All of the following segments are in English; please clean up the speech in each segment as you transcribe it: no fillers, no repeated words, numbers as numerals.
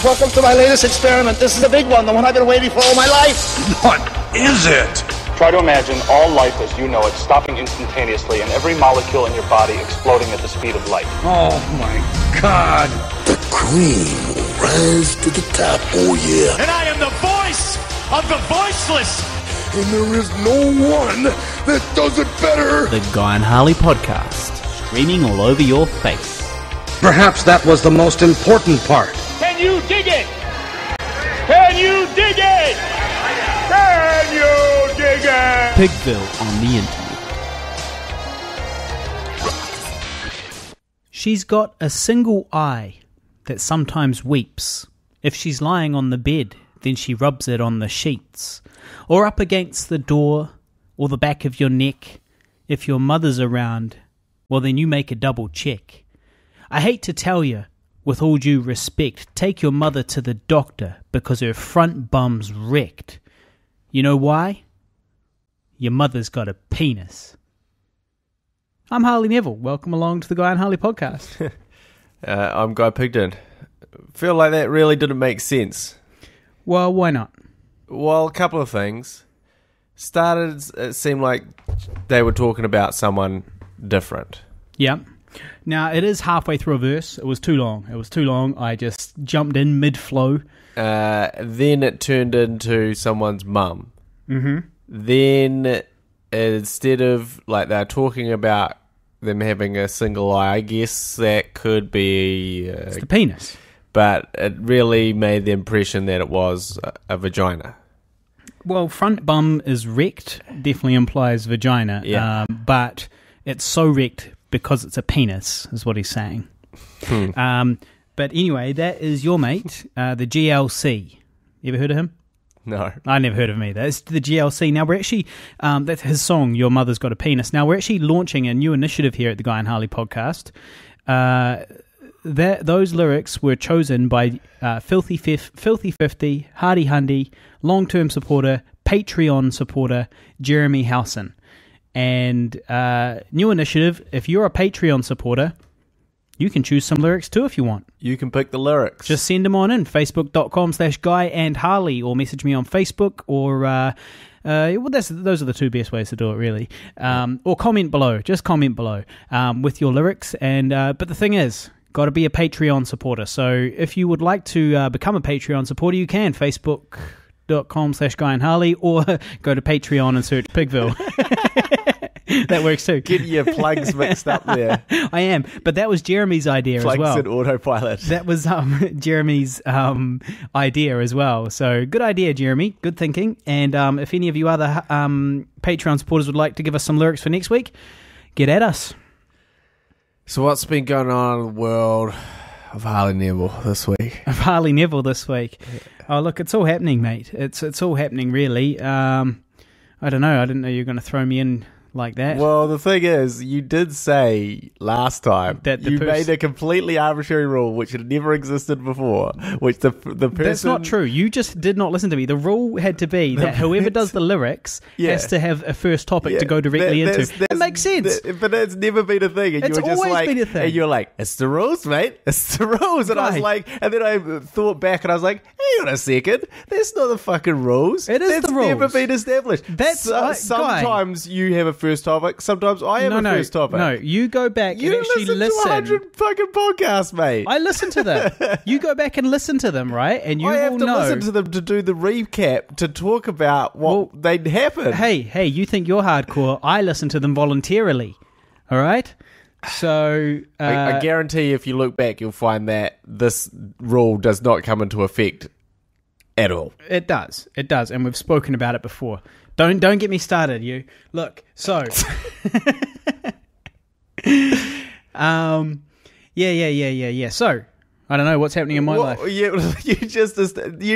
Welcome to my latest experiment. This is a big one, the one I've been waiting for all my life. What is it? Try to imagine all life as you know it stopping instantaneously and every molecule in your body exploding at the speed of light. Oh my God. The cream will rise to the top, oh yeah. And I am the voice of the voiceless. And there is no one that does it better. The Guy and Harley podcast, streaming all over your face. Perhaps that was the most important part. Can you dig it? Can you dig it? Can you dig it? Pigville on the internet. She's got a single eye that sometimes weeps. If she's lying on the bed, then she rubs it on the sheets, or up against the door, or the back of your neck. If your mother's around, well then you make a double check. I hate to tell you, with all due respect, take your mother to the doctor because her front bum's wrecked. You know why? Your mother's got a penis. I'm Harley Neville. Welcome along to the Guy and Harley podcast. I'm Guy Pigden. Feel like that really didn't make sense. Well, why not? Well, a couple of things. It seemed like they were talking about someone different. Yeah. Now, it is halfway through a verse. It was too long. I just jumped in mid-flow. Then it turned into someone's mum. Mm-hmm. Then, instead of, like, they're talking about them having a single eye, I guess that could be... it's the penis. But it really made the impression that it was a vagina. Well, front bum is wrecked, definitely implies vagina. Yeah. But it's so wrecked because it's a penis, is what he's saying. But anyway, that is your mate, the GLC. You ever heard of him? No. I never heard of him either. It's the GLC. Now, we're actually, that's his song, Your Mother's Got a Penis. Now, we're actually launching a new initiative here at the Guy and Harley podcast. Those lyrics were chosen by Filthy 50, Hardy Hundy, long-term supporter, Patreon supporter, Jeremy Howson. And new initiative, if you're a Patreon supporter, you can choose some lyrics too if you want. You can pick the lyrics. Just send them on in, facebook.com/Guy and Harley, or message me on Facebook, or well, those are the two best ways to do it, really. Or comment below. Just comment below with your lyrics. And but the thing is, got to be a Patreon supporter. So if you would like to become a Patreon supporter, you can. Facebook.com/Guy and Harley, or go to Patreon and search Pigville. That works too. Get your plugs mixed up there. I am, but that was Jeremy's idea plugs as well. Plugs and autopilot. That was Jeremy's idea as well. So good idea, Jeremy. Good thinking. And if any of you other Patreon supporters would like to give us some lyrics for next week, get at us. So what's been going on in the world of Harley Neville this week? Oh, look, it's all happening, mate. It's all happening, really. I don't know. I didn't know you were going to throw me in like that. Well, the thing is, you did say last time that you made a completely arbitrary rule which had never existed before, which the person... That's not true. You just did not listen to me. The rule had to be that whoever does the lyrics has to have a first topic to go directly into. It makes sense. But it's never been a thing. And it's you were just always been a thing. And you're like, it's the rules, mate. It's the rules. And I was like... And then I thought back and I was like, hang on a second. That's not the fucking rules. It is the rules. It's never been established. Sometimes you have a first topic. Sometimes I am a first topic. No, you go back and actually listen to 100 fucking podcasts, mate. I listen to them. You go back and listen to them, right? And you will know. I have to listen to them to do the recap, to talk about what they'd happen. Hey, you think you're hardcore. I listen to them voluntarily. All right? So... I guarantee if you look back, you'll find that this rule does not come into effect at all. It does. And we've spoken about it before. Don't get me started, you. Look, so... Yeah. So, I don't know what's happening in my life. You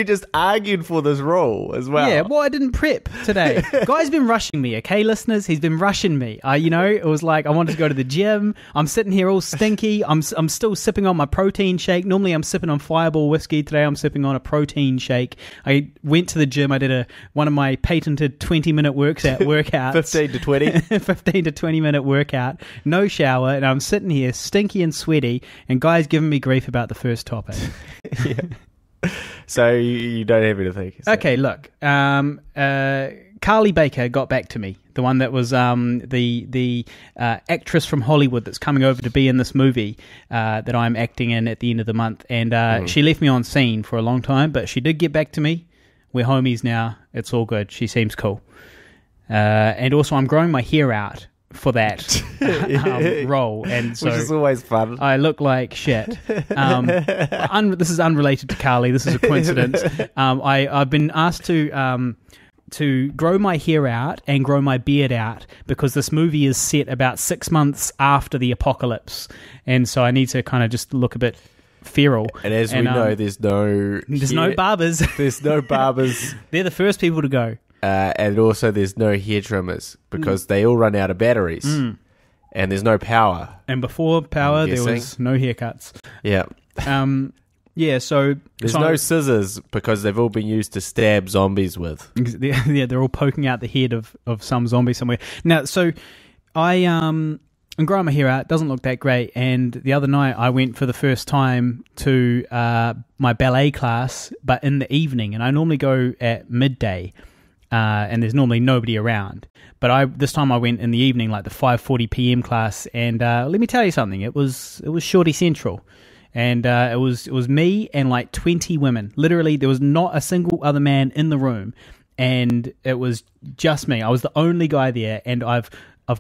just argued for this role as well. Yeah, well, I didn't prep today. Guy's been rushing me, okay, listeners? He's been rushing me. It was like I wanted to go to the gym. I'm sitting here all stinky. I'm still sipping on my protein shake. Normally I'm sipping on Fireball whiskey. Today I'm sipping on a protein shake. I went to the gym. I did one of my patented 20-minute workouts. 15 to 20. 15 to 20-minute workout. No shower. And I'm sitting here stinky and sweaty. And Guy's giving me grief about the first topic. Yeah. So you don't have anything. So. Okay, look. Carly Baker got back to me. The one that was the actress from Hollywood that's coming over to be in this movie that I'm acting in at the end of the month. And she left me on scene for a long time, but she did get back to me. We're homies now. It's all good. She seems cool. And also, I'm growing my hair out for that role, and so which is always fun. I look like shit. This is unrelated to Carly. This is a coincidence. I've been asked to grow my hair out and grow my beard out because this movie is set about 6 months after the apocalypse, and so I need to kind of just look a bit feral. And as we know, there's no barbers. There's no barbers. They're the first people to go. And also there's no hair trimmers because they all run out of batteries. And there's no power. And before power, there was no haircuts. Yeah. Yeah, so... There's no scissors because they've all been used to stab zombies with. Yeah, they're all poking out the head of some zombie somewhere. Now, so I'm growing my hair out. It doesn't look that great. And the other night, I went for the first time to my ballet class, but in the evening. And I normally go at midday, and there's normally nobody around. But this time I went in the evening, like the 5:40 p.m. class. And let me tell you something. It was Shorty Central. And it was me and like 20 women. Literally, there was not a single other man in the room, and it was just me. I was the only guy there, and I've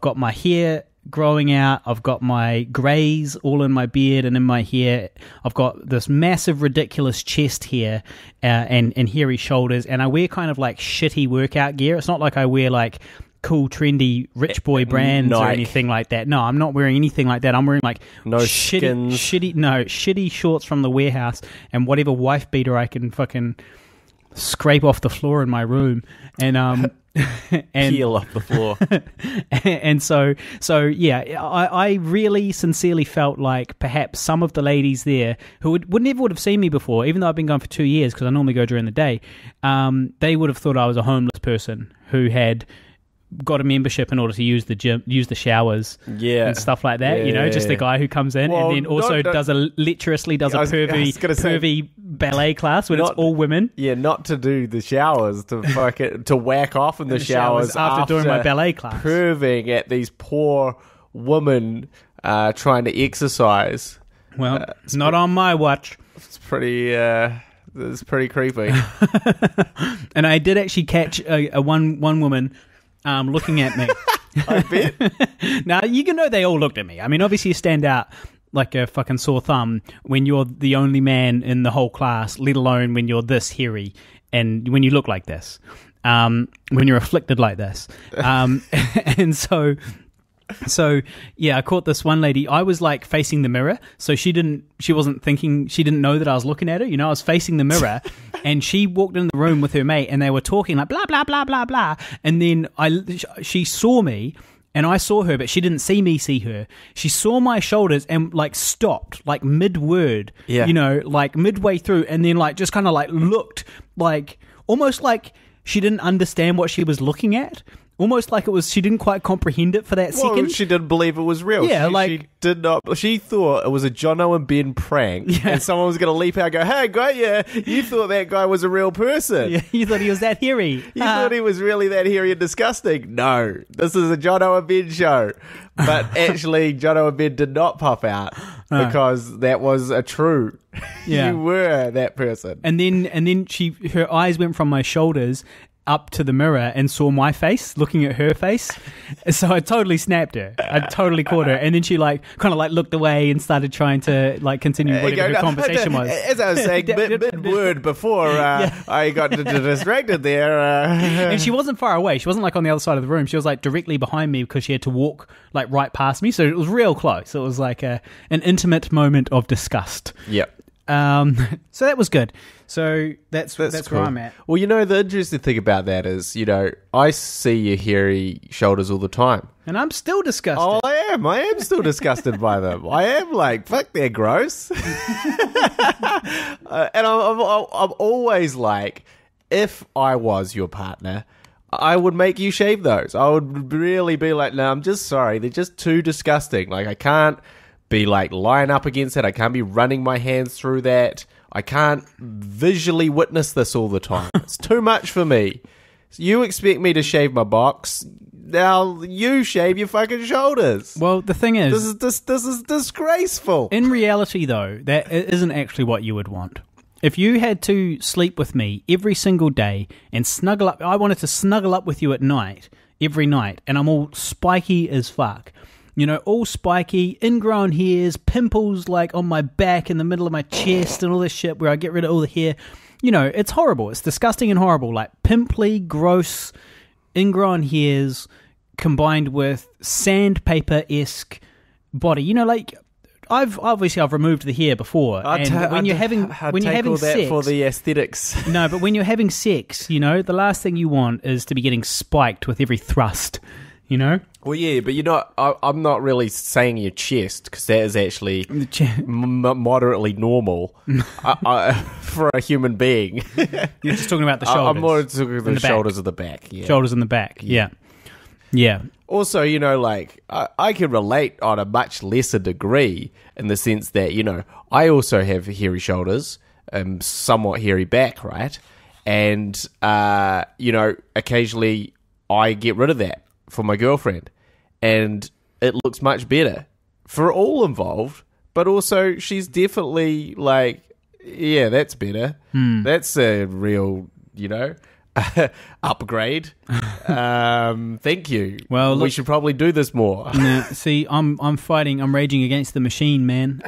got my hair growing out. I've got my greys all in my beard and in my hair. I've got this massive, ridiculous chest hair and hairy shoulders, and I wear kind of like shitty workout gear. It's not like I wear like cool, trendy, rich boy brands or anything like that. No, I'm not wearing anything like that. I'm wearing like shitty shorts from the warehouse and whatever wife beater I can fucking scrape off the floor in my room and and peel off the floor. And so yeah, I really sincerely felt like perhaps some of the ladies there who would never have seen me before, even though I've been going for 2 years because I normally go during the day, they would have thought I was a homeless person who had got a membership in order to use the gym, use the showers, and stuff like that. Just the guy who comes in and then also does a pervy ballet class when it's all women. Yeah, not to do the showers, to whack off in the showers after doing my ballet class, perving at these poor women trying to exercise. Well, it's not on my watch. It's pretty. It's pretty creepy. And I did actually catch a one woman. Looking at me. I bet. Now, you can know they all looked at me. I mean, obviously you stand out like a fucking sore thumb when you're the only man in the whole class, let alone when you're this hairy and when you look like this, when you're afflicted like this. And so yeah, I caught this one lady. I was like facing the mirror, so she didn't know that I was looking at her. I was facing the mirror, and she walked in the room with her mate, and they were talking like blah blah blah blah blah. And then she saw me, and I saw her, but she didn't see me see her. She saw my shoulders and like stopped like mid word, like midway through, and then like just kind of like looked like almost like she didn't understand what she was looking at. Almost like she didn't quite comprehend it for that second. She didn't believe it was real. Yeah, she did not. She thought it was a Jono and Ben prank, and someone was going to leap out and go, "Hey, guy, you thought that guy was a real person. Yeah, you thought he was that hairy. You thought he was really that hairy and disgusting. No, this is a Jono and Ben show." But actually, Jono and Ben did not pop out because that was a true. Yeah. You were that person. And then her eyes went from my shoulders up to the mirror and saw my face looking at her face, so I totally snapped her. I totally caught her, and then she like kind of like looked away and started trying to like continue whatever her conversation was. As I was saying mid word before, I got distracted there. And she wasn't far away. She wasn't like on the other side of the room. She was like directly behind me because she had to walk like right past me. So it was real close. It was like an intimate moment of disgust. Yep. So that was good. So that's cool. Where I'm at. Well, the interesting thing about that is, I see your hairy shoulders all the time. And I'm still disgusted. Oh, I am still disgusted by them. I am like, fuck, they're gross. And I'm always like, if I was your partner, I would make you shave those. I would really be like, no, I'm just sorry. They're just too disgusting. Like, I can't be like lying up against it. I can't be running my hands through that. I can't visually witness this all the time. It's too much for me. You expect me to shave my box. Now you shave your fucking shoulders. Well, the thing is... This is disgraceful. In reality, though, that isn't actually what you would want. If you had to sleep with me every single day and snuggle up... I wanted to snuggle up with you at night, every night, and I'm all spiky as fuck. You know, all spiky, ingrown hairs, pimples like on my back, in the middle of my chest, and all this shit where I get rid of all the hair. You know, it's horrible. It's disgusting and horrible. Like pimply, gross, ingrown hairs combined with sandpaper-esque body. You know, like I've removed the hair before. When you're having sex for the aesthetics. No, but when you're having sex, you know, the last thing you want is to be getting spiked with every thrust. You know? Well, yeah, but I'm not really saying your chest, because that is actually moderately normal for a human being. You're just talking about the shoulders. I'm more talking about the shoulders of the back. Yeah. Shoulders in the back, yeah. Also, you know, like, I can relate on a much lesser degree in the sense that, you know, I also have hairy shoulders, somewhat hairy back, right? And, you know, occasionally I get rid of that for my girlfriend, and it looks much better for all involved, but also she's definitely like, yeah, that's better. That's a real, you know, upgrade. Thank you. Well, look, we should probably do this more. See, I'm raging against the machine, man.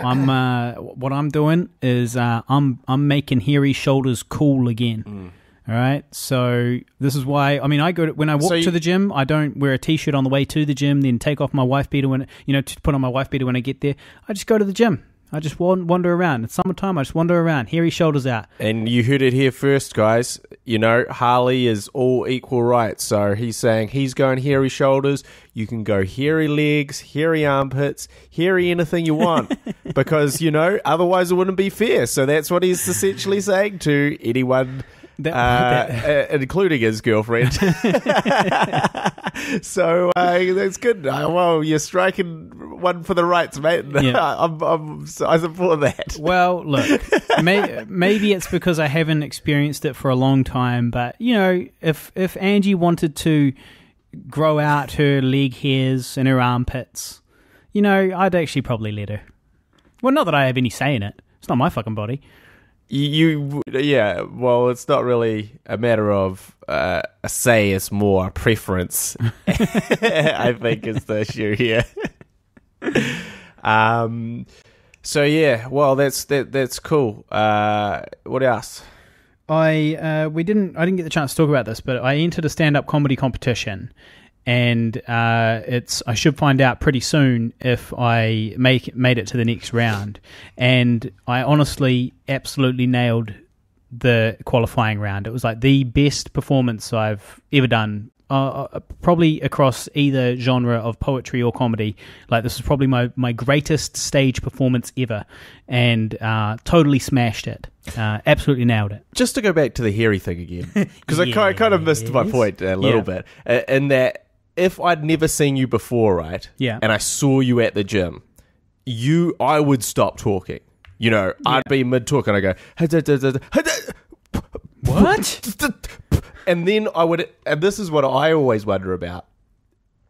What I'm doing is I'm making hairy shoulders cool again. All right, so this is why. I mean, when I walk to the gym, I don't wear a t-shirt on the way to the gym. Then take off my wife beater to put on my wife beater when I get there. I just go to the gym. I just wander around. It's summertime. I just wander around, hairy shoulders out. And you heard it here first, guys. You know, Harley is all equal rights. So he's saying he's going hairy shoulders. You can go hairy legs, hairy armpits, hairy anything you want. Because, you know, otherwise it wouldn't be fair. So that's what he's essentially saying to anyone, including his girlfriend. So that's good. Well, you're striking one for the rights, mate. Yeah. I support that. Well, look, maybe it's because I haven't experienced it for a long time, but, you know, if Angie wanted to grow out her leg hairs and her armpits, you know, I'd actually probably let her. Well, not that I have any say in it. It's not my fucking body. Yeah, well, it's not really a matter of a say, it's more a preference. I think is the issue here. So yeah, well, that's cool. What else? I didn't get the chance to talk about this, but I entered a stand-up comedy competition, and I should find out pretty soon if I made it to the next round. And I honestly absolutely nailed the qualifying round. It was like the best performance I've ever done, probably across either genre of poetry or comedy. Like, this is probably my greatest stage performance ever, and totally smashed it. Absolutely nailed it. Just to go back to the hairy thing again, because I kind of missed my point a little bit, in that if I'd never seen you before, right? Yeah. And I saw you at the gym, I would stop talking. You know, I'd be mid-talk and I'd go, what? And then and this is what I always wonder about,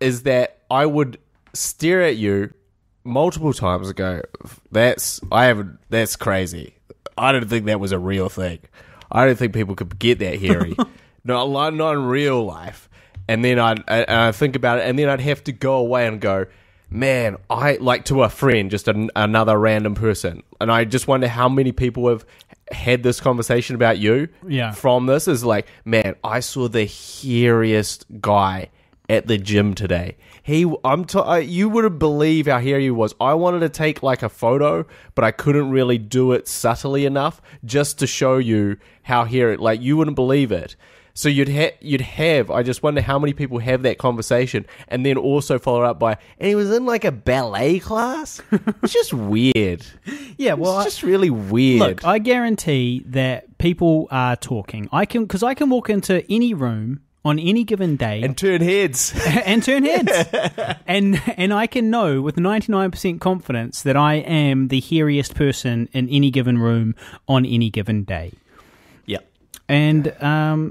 is that I would stare at you multiple times and go, that's crazy. I don't think that was a real thing. I don't think people could get that hairy. not in real life. And then I'd think about it, and then I'd have to go away and go, man, I like to a friend, just another random person. And I just wonder how many people have had this conversation about you from this. Is like, man, I saw the hairiest guy at the gym today. You wouldn't believe how hairy he was. I wanted to take like a photo, but I couldn't really do it subtly enough just to show you how hairy. Like, you wouldn't believe it. So you'd have. I just wonder how many people have that conversation, and then also follow up by, and he was in like a ballet class. It's just weird. Yeah, well, it's just really weird. Look, I guarantee that people are talking. Because I can walk into any room on any given day And turn heads. and turn heads. and I can know with 99% confidence that I am the hairiest person in any given room on any given day. Yep. And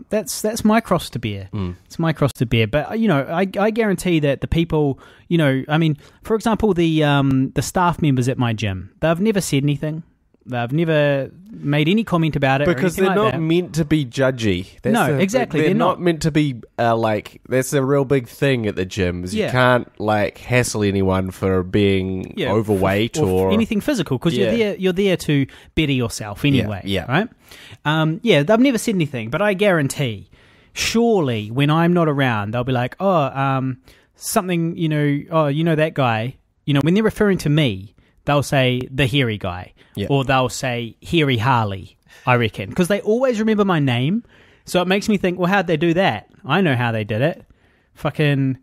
that's my cross to bear. It's my cross to bear. But I guarantee that the people, I mean, for example, the staff members at my gym, they've never said anything. They've never made any comment about it Because they're not meant to be judgy. Exactly. They're not meant to be that's a real big thing at the gyms. You can't hassle anyone for being overweight or anything physical because you're there to better yourself anyway. Right? They've never said anything, but I guarantee, surely when I'm not around, they'll be like, something, that guy, when they're referring to me, they'll say the hairy guy, or they'll say hairy Harley, I reckon, because they always remember my name. So it makes me think, well, how'd they do that? I know how they did it. Fucking,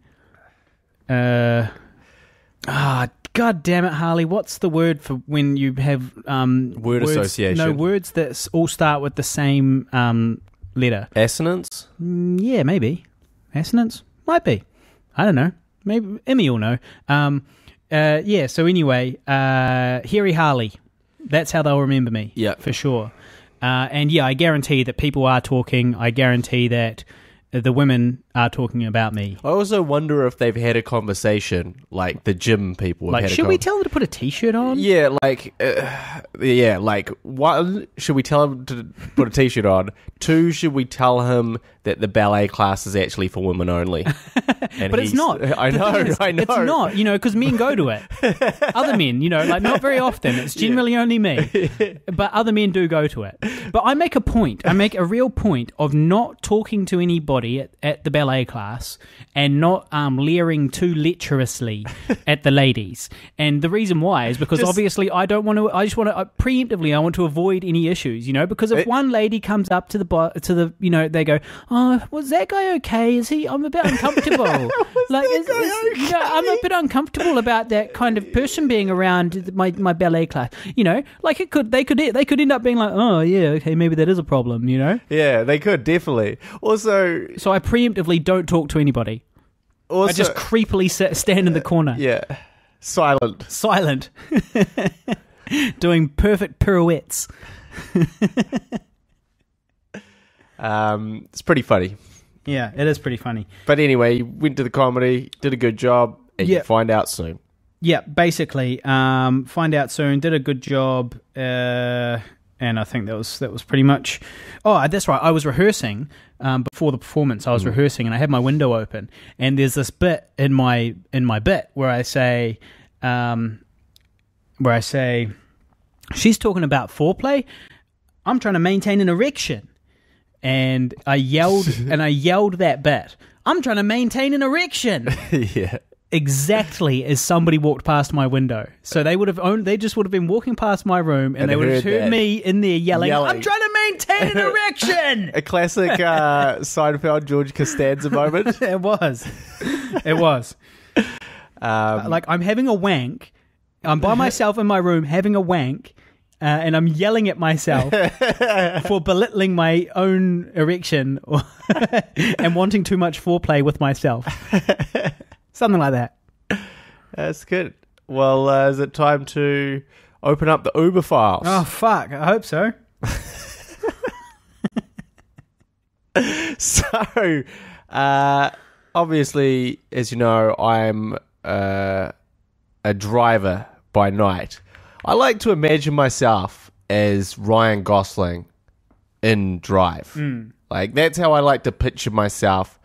God damn it, Harley. What's the word for when you have word association? No, words that all start with the same letter. Assonance? Yeah, maybe. Assonance? Might be. I don't know. Maybe Emmy will know. So anyway, Hairy Harley. That's how they'll remember me. Yeah. For sure. I guarantee that people are talking. I guarantee that the women are talking about me. I also wonder if they've had a conversation, like the gym people have had should we tell them to put a t-shirt on? Yeah, one, should we tell him to put a t-shirt on? Two, should we tell him that the ballet class is actually for women only? But it's not. I know. It's not, because men go to it. Other men, not very often. It's generally only me. But other men do go to it. But I make a real point of not talking to anybody at the ballet class and not leering too lecherously at the ladies. And the reason why is because obviously I just want to preemptively, I want to avoid any issues, because if one lady comes up to the they go, oh, was that guy okay? I'm a bit uncomfortable. I'm a bit uncomfortable about that kind of person being around my ballet class. They could end up being like, oh yeah, okay, maybe that is a problem. Yeah, they could definitely. Also, so I preemptively don't talk to anybody. I just creepily stand in the corner. Yeah, silent, doing perfect pirouettes. It's pretty funny. Yeah, it is pretty funny. But anyway, you went to the comedy, did a good job, and you find out soon. Yeah, basically, find out soon, did a good job, and I think that was pretty much... Oh, that's right, I was rehearsing before the performance. I was rehearsing, and I had my window open, and there's this bit in my bit where I say, she's talking about foreplay, I'm trying to maintain an erection. And I yelled that bit. I'm trying to maintain an erection. Yeah. Exactly as somebody walked past my window. So they just would have been walking past my room and they would have heard me in there yelling, I'm trying to maintain an erection. A classic Seinfeld George Costanza moment. It was. I'm having a wank. I'm by myself in my room having a wank. And I'm yelling at myself for belittling my own erection and wanting too much foreplay with myself. Something like that. That's good. Well, is it time to open up the Uber files? Oh, fuck. I hope so. So, obviously, as you know, I'm a driver by night. I like to imagine myself as Ryan Gosling in Drive. That's how I like to picture myself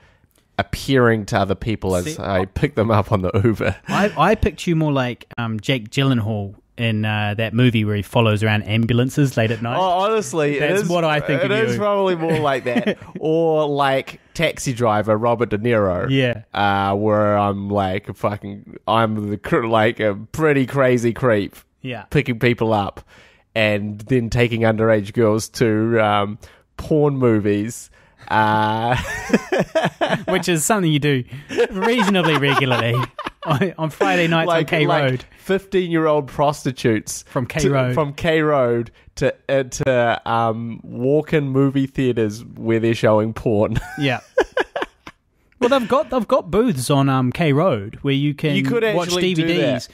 appearing to other people as I pick them up on the Uber. I picture you more like Jake Gyllenhaal in that movie where he follows around ambulances late at night. Oh, honestly, that's what I think of you. It is probably more like that. Or like Taxi Driver, Robert De Niro. Yeah. Where I'm I'm a pretty crazy creep. Yeah. Picking people up and then taking underage girls to porn movies. Which is something you do reasonably regularly on Friday nights on K Road. 15-year-old prostitutes from K Road to walk-in movie theaters where they're showing porn. Yeah. Well, they've got booths on K Road where you can watch DVDs.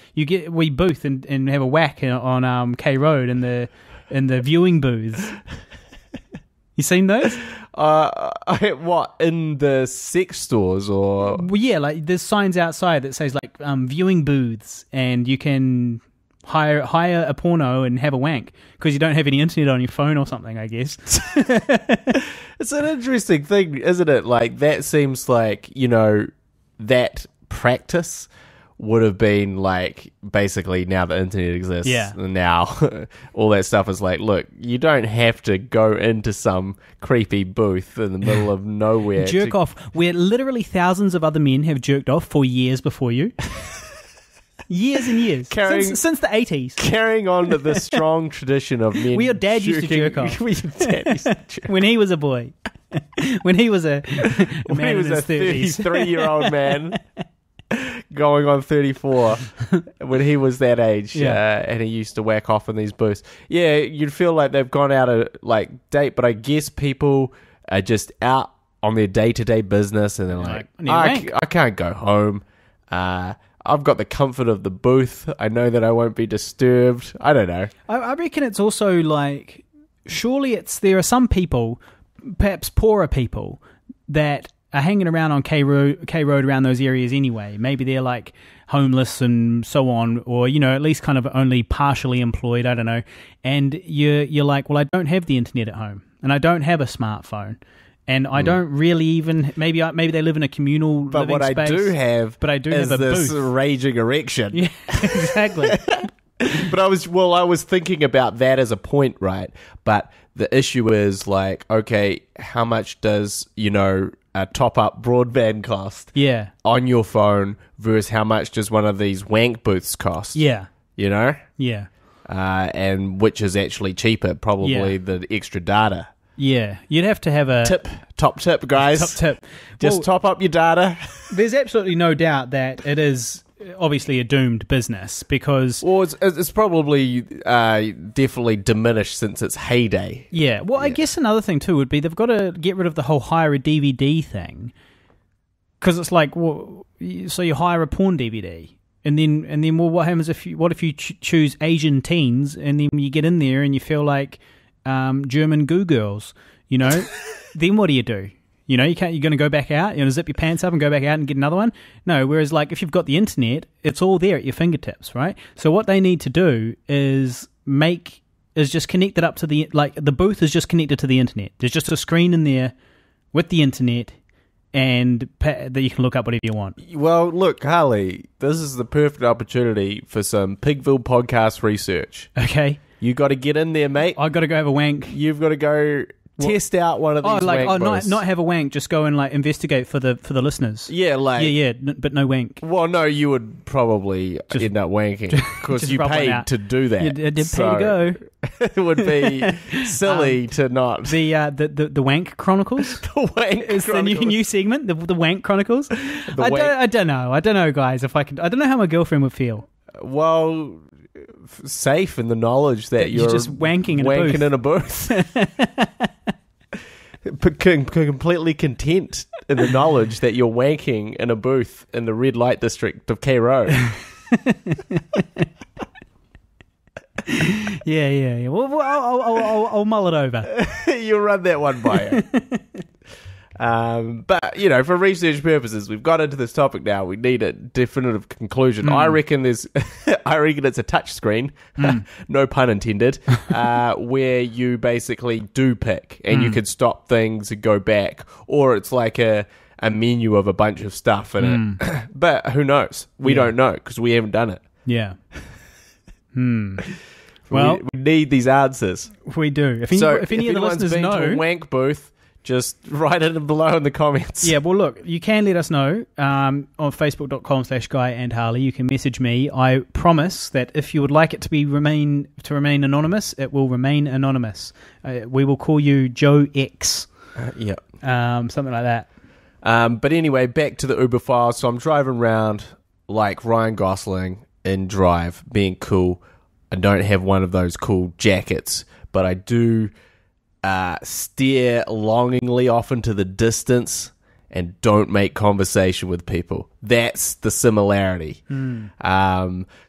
We booth and have a whack on K Road in the viewing booths. You seen those? What, in the sex stores or? Well, yeah, like there's signs outside that says like viewing booths, and you can hire a porno and have a wank because you don't have any internet on your phone or something, I guess. It's an interesting thing, isn't it? Like, that seems like, that practice would have been like, basically, now the internet exists, and now all that stuff is like, look, you don't have to go into some creepy booth in the middle of nowhere. Jerk off, where literally thousands of other men have jerked off for years before you. Years and years. Since the 80s. Carrying on to the strong tradition of men. Your dad used to jerk off. When he was a boy. When he was a man in his 30s. 33-year-old man going on 34 when he was that age. And he used to whack off in these booths. Yeah, you'd feel like they've gone out of date, but I guess people are just out on their day-to-day business and they're like, I can't go home. I've got the comfort of the booth. I know that I won't be disturbed. I don't know. I reckon it's also like, surely there are some people, perhaps poorer people, that are hanging around on K Road around those areas anyway. Maybe they're like homeless and so on, or at least kind of only partially employed. I don't know. And you're like, well, I don't have the internet at home, and I don't have a smartphone. And I don't really even maybe they live in a communal living space. But what I do have a this booth. Raging erection. Yeah, exactly. But I was thinking about that as a point, right? But the issue is like, okay, how much does a top-up broadband cost? Yeah. On your phone versus how much does one of these wank booths cost? Yeah. Yeah. And which is actually cheaper? Probably the extra data. Yeah, you'd have to have a top tip, guys. Top tip. Just top up your data. There's absolutely no doubt that it is obviously a doomed business because... Well, it's probably definitely diminished since its heyday. Yeah, well, I guess another thing too would be they've got to get rid of the whole hire a DVD thing, because it's like, well, so you hire a porn DVD. And then, well, what happens if you choose Asian teens, and then you get in there and you feel like German goo girls, then what do? You're going to go back out, zip your pants up and go back out and get another one? No, whereas like if you've got the internet, it's all there at your fingertips, right? So what they need to do is just connect it up to the booth is just connected to the internet. There's just a screen in there with the internet, and that you can look up whatever you want. Well, look, Harley, this is the perfect opportunity for some Pigville podcast research. Okay. You got to get in there, mate. I got to go have a wank. You've got to go test out one of these wank booths. Not have a wank, just go and investigate for the listeners. Yeah, but no wank. Well, no, you would probably end up wanking because you paid to do that. You did pay to go. It would be silly to not. The Wank Chronicles. The Wank is Chronicles. The new segment. The Wank Chronicles. I don't know, guys. If I could, I don't know how my girlfriend would feel. Well, safe in the knowledge that you're just wanking in a booth. Completely content in the knowledge that you're wanking in a booth in the red light district of K Road. Yeah. Well, I'll mull it over. You'll run that one by you. But for research purposes, we've got into this topic now. We need a definitive conclusion. I reckon it's a touch screen, no pun intended, where you basically do pick and you can stop things and go back, or it's like a menu of a bunch of stuff in it. But who knows? We don't know because we haven't done it. Yeah. Well, we need these answers. We do. If any of the listeners been know, to a wank booth, just write it below in the comments. Yeah, well, look, you can let us know on facebook.com/GuyAndHarley. You can message me. I promise that if you would like it to remain anonymous, it will remain anonymous. We will call you Joe X. Something like that. But anyway, back to the Uber file. So I'm driving around like Ryan Gosling in Drive, being cool. I don't have one of those cool jackets, but I do stare longingly off into the distance and don't make conversation with people. That's the similarity.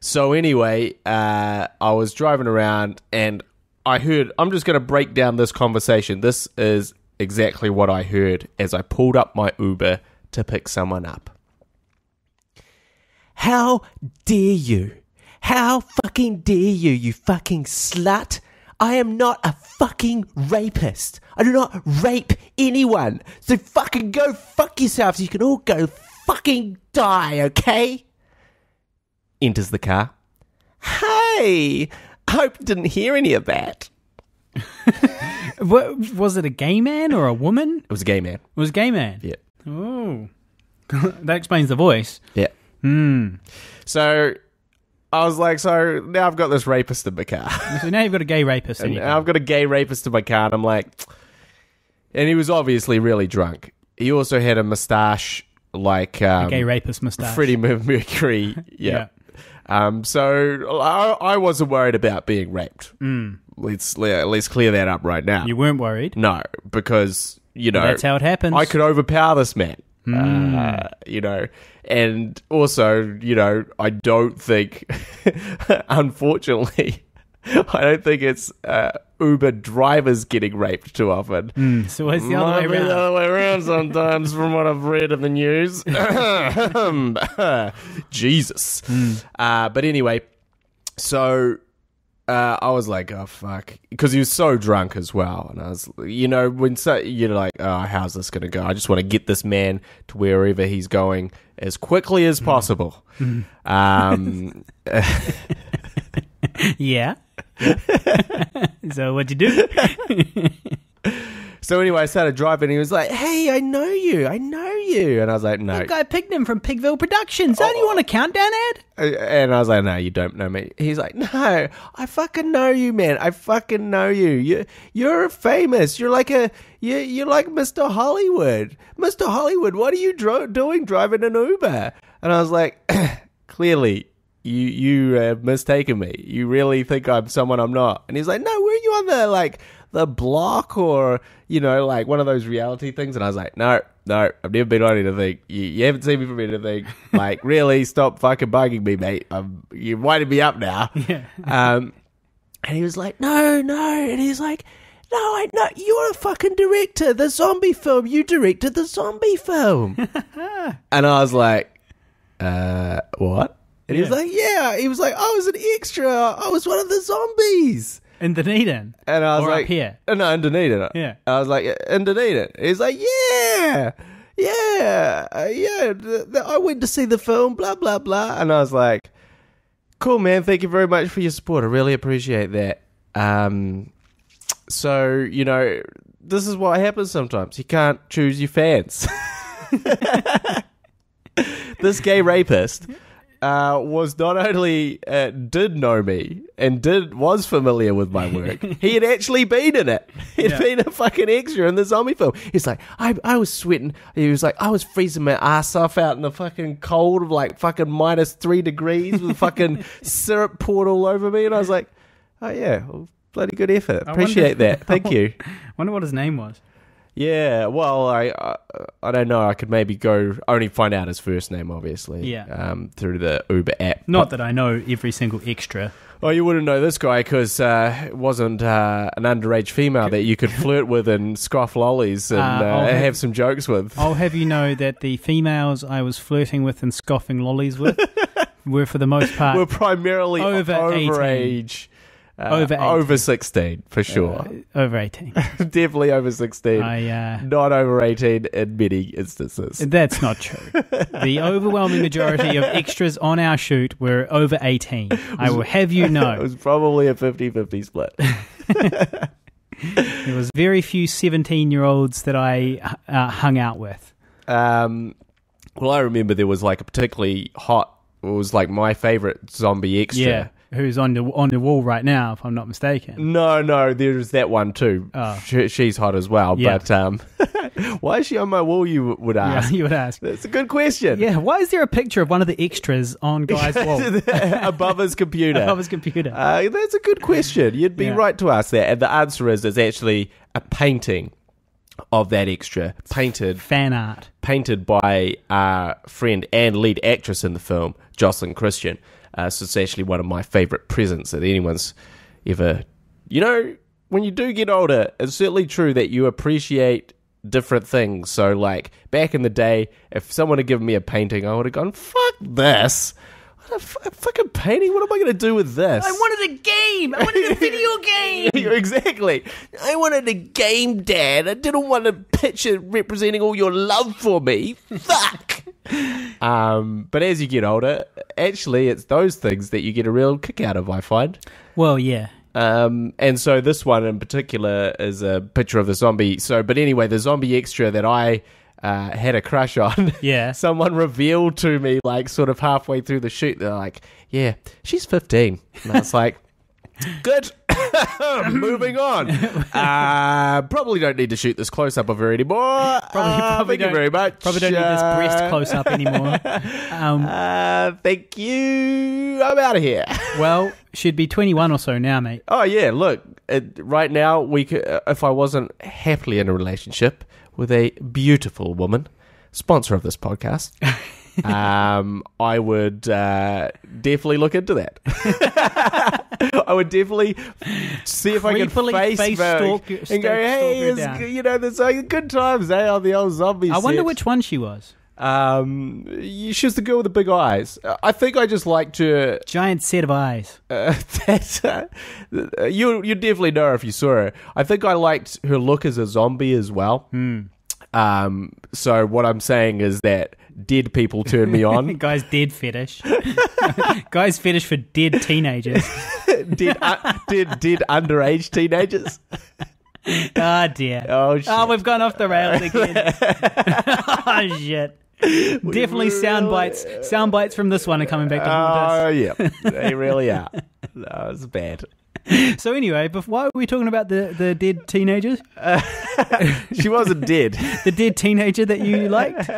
So anyway, I was driving around and I heard, I'm just going to break down this conversation. This is exactly what I heard as I pulled up my Uber to pick someone up. How dare you? How fucking dare you, you fucking slut? I am not a fucking rapist. I do not rape anyone. So fucking go fuck yourselves. You can all go fucking die, okay? Enters the car. Hey, I hope you didn't hear any of that. Was it a gay man or a woman? It was a gay man. It was a gay man? Yeah. Oh. That explains the voice. Yeah. So I was like, so now I've got this rapist in my car. So now you've got a gay rapist in your car. I've got a gay rapist in my car, and I'm like, and he was obviously really drunk. He also had a moustache like a gay rapist moustache. Freddie Mercury. Yeah. So I wasn't worried about being raped. Let's clear that up right now. You weren't worried? No, because that's how it happens. I could overpower this man. And also, I don't think, unfortunately, I don't think it's Uber drivers getting raped too often. So it's the other way around. The other way around sometimes, from what I've read in the news. Jesus. But anyway, so I was like, oh, fuck. Because he was so drunk as well. And I was, you're like, oh, how's this going to go? I just want to get this man to wherever he's going as quickly as possible. Yeah. So what'd you do? So anyway, I started driving and he was like, hey, I know you. And I was like, no. That guy picked him from Pigville Productions. Don't you want a countdown ad? And I was like, no, you don't know me. He's like, no, I fucking know you, man. I fucking know you. You're famous. You're like you're like Mr. Hollywood. Mr. Hollywood, what are you doing driving an Uber? And I was like, clearly, you have mistaken me. You really think I'm someone I'm not. And he's like, no, were you on the block or, like one of those reality things? And I was like, no, I've never been on anything. You haven't seen me from anything. Like, really, stop fucking bugging me, mate. You're winding me up now. Yeah. And he was like, no. And he's like, no, I know. You're a fucking director. The zombie film. You directed the zombie film. And I was like, what? And he was like, yeah. He was like, I was an extra. I was one of the zombies. In Dunedin? And I was or like, up here? No, in Dunedin. Yeah. I was like, in Dunedin. He's like, yeah. I went to see the film, blah, blah, blah. And I was like, cool, man. Thank you very much for your support. I really appreciate that. So, this is what happens sometimes. You can't choose your fans. This gay rapist was not only did know me and was familiar with my work, he had actually been in it. He'd been a fucking extra in the zombie film. He's like, I was sweating. He was like, I was freezing my ass off out in the fucking cold of like fucking -3 degrees with fucking syrup poured all over me. And I was like, oh yeah, well, bloody good effort. Appreciate that. Thank you. Wonder what his name was. Yeah, well, I don't know. I could maybe only find out his first name, obviously. Yeah. Through the Uber app. Not that I know every single extra. Oh, you wouldn't know this guy because it wasn't an underage female that you could flirt with and scoff lollies and have some jokes with. I'll have you know that the females I was flirting with and scoffing lollies with were for the most part were primarily overage. Over 16, for sure. Over 18. Definitely over 16. Not over 18 in many instances. That's not true. The overwhelming majority of extras on our shoot were over 18. I will have you know. It was probably a 50-50 split. There was very few 17-year-olds that I hung out with. Well, I remember there was like a particularly hot, it was like my favorite zombie extra. Yeah. Who's on the wall right now, if I'm not mistaken. No, there's that one too. Oh. She's hot as well. Yeah. But why is she on my wall, you would ask? Yeah, you would ask. That's a good question. Yeah, why is there a picture of one of the extras on Guy's wall? Above his computer. Above his computer. That's a good question. You'd be right to ask that. And the answer is it's actually a painting of that extra, painted fan art, painted by our friend and lead actress in the film, Jocelyn Christian. So it's actually one of my favourite presents that anyone's ever... You know, when you do get older, it's certainly true that you appreciate different things. So, like, back in the day, if someone had given me a painting, I would have gone, fuck this. What a fucking painting? What am I going to do with this? I wanted a game. I wanted a video game. Exactly. I wanted a game, Dad. I didn't want a picture representing all your love for me. Fuck. But as you get older, actually, it's those things that you get a real kick out of, I find. Well, yeah. And so this one in particular is a picture of the zombie. But anyway, the zombie extra that I had a crush on. Yeah. Someone revealed to me, like, sort of halfway through the shoot, they're like, yeah, she's 15. And I was like, good. Moving on. Probably don't need to shoot this close-up of her anymore. Probably thank you very much. Probably don't need this breast close-up anymore. Thank you. I'm out of here. Well, she'd be 21 or so now, mate. Oh, yeah, look, right now, if I wasn't happily in a relationship with a beautiful woman, sponsor of this podcast, I would definitely look into that. I would definitely see if I could face stalk and go, hey, there's like good times, on the old zombie I wonder set. which one she was. She was the girl with the big eyes. I think I just liked her giant set of eyes. You definitely know her if you saw her. I think I liked her look as a zombie as well. So what I'm saying is that dead people turn me on. Guy's dead fetish. Guy's fetish for dead teenagers. dead underage teenagers. Oh dear. Oh shit. Oh, we've gone off the rails again. Oh shit. Definitely sound bites from this one are coming back to haunt us. Oh yeah, they really are. No, it's bad. So anyway, why were we talking about the dead teenagers? She wasn't dead. The dead teenager that you liked?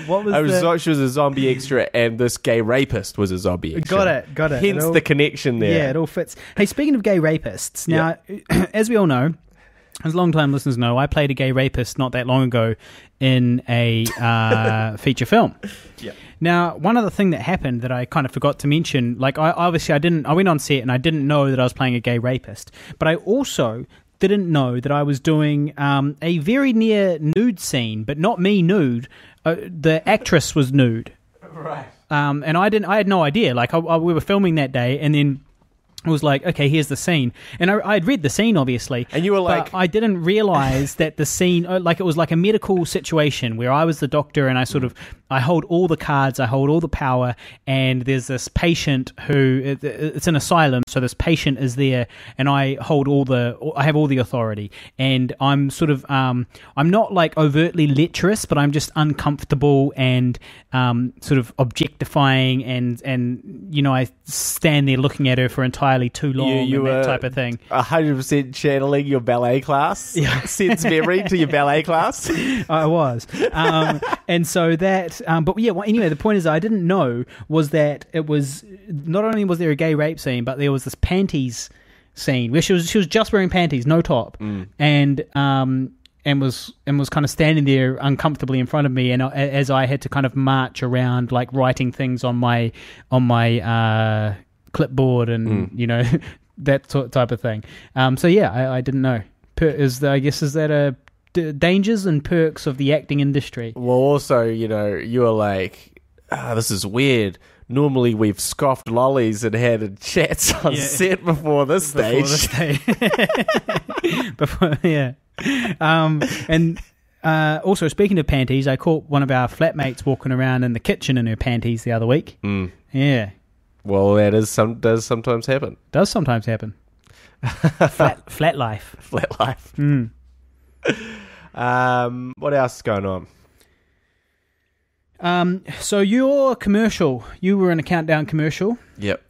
What was she was a zombie extra, and this gay rapist was a zombie extra. Got it. Hence the connection there. Yeah, it all fits. Hey, speaking of gay rapists, now, as we all know, as long-time listeners know, I played a gay rapist not that long ago in a feature film. Yeah. Now, one other thing that happened that I kind of forgot to mention, like I went on set and I didn't know that I was playing a gay rapist, but I also didn't know that I was doing a very near nude scene, but not me nude. The actress was nude. Right. And I had no idea. Like we were filming that day, and then I was like, okay, here's the scene. And I'd read the scene, obviously. And you were like... But I didn't realise that the scene... Like, it was like a medical situation where I was the doctor and I hold all the cards, I hold all the power, and there's this patient who... It's an asylum, so this patient is there, and I have all the authority. And I'm sort of... I'm not, like, overtly lecherous, but I'm just uncomfortable and sort of objectifying, and you know, I stand there looking at her for entirely too long, and that type of thing. 100% channeling your ballet class. Yeah. Sense memory to your ballet class. I was. And so that, but yeah, well, anyway, the point is I didn't know was that it was, not only was there a gay rape scene, but there was this panties scene where she was just wearing panties, no top, and was kind of standing there uncomfortably in front of me, and as I had to kind of march around, like writing things on my clipboard and you know that type of thing. So yeah, I didn't know. Is that a dangers and perks of the acting industry? Well, also, you know, you were like, this is weird. Normally we've scoffed lollies and had chats on set before this stage. And also, speaking of panties, I caught one of our flatmates walking around in the kitchen in her panties the other week. Yeah. Well, that does sometimes happen. Does sometimes happen. Flat life. Flat life. What else is going on? So your commercial, you were in a countdown commercial. Yep.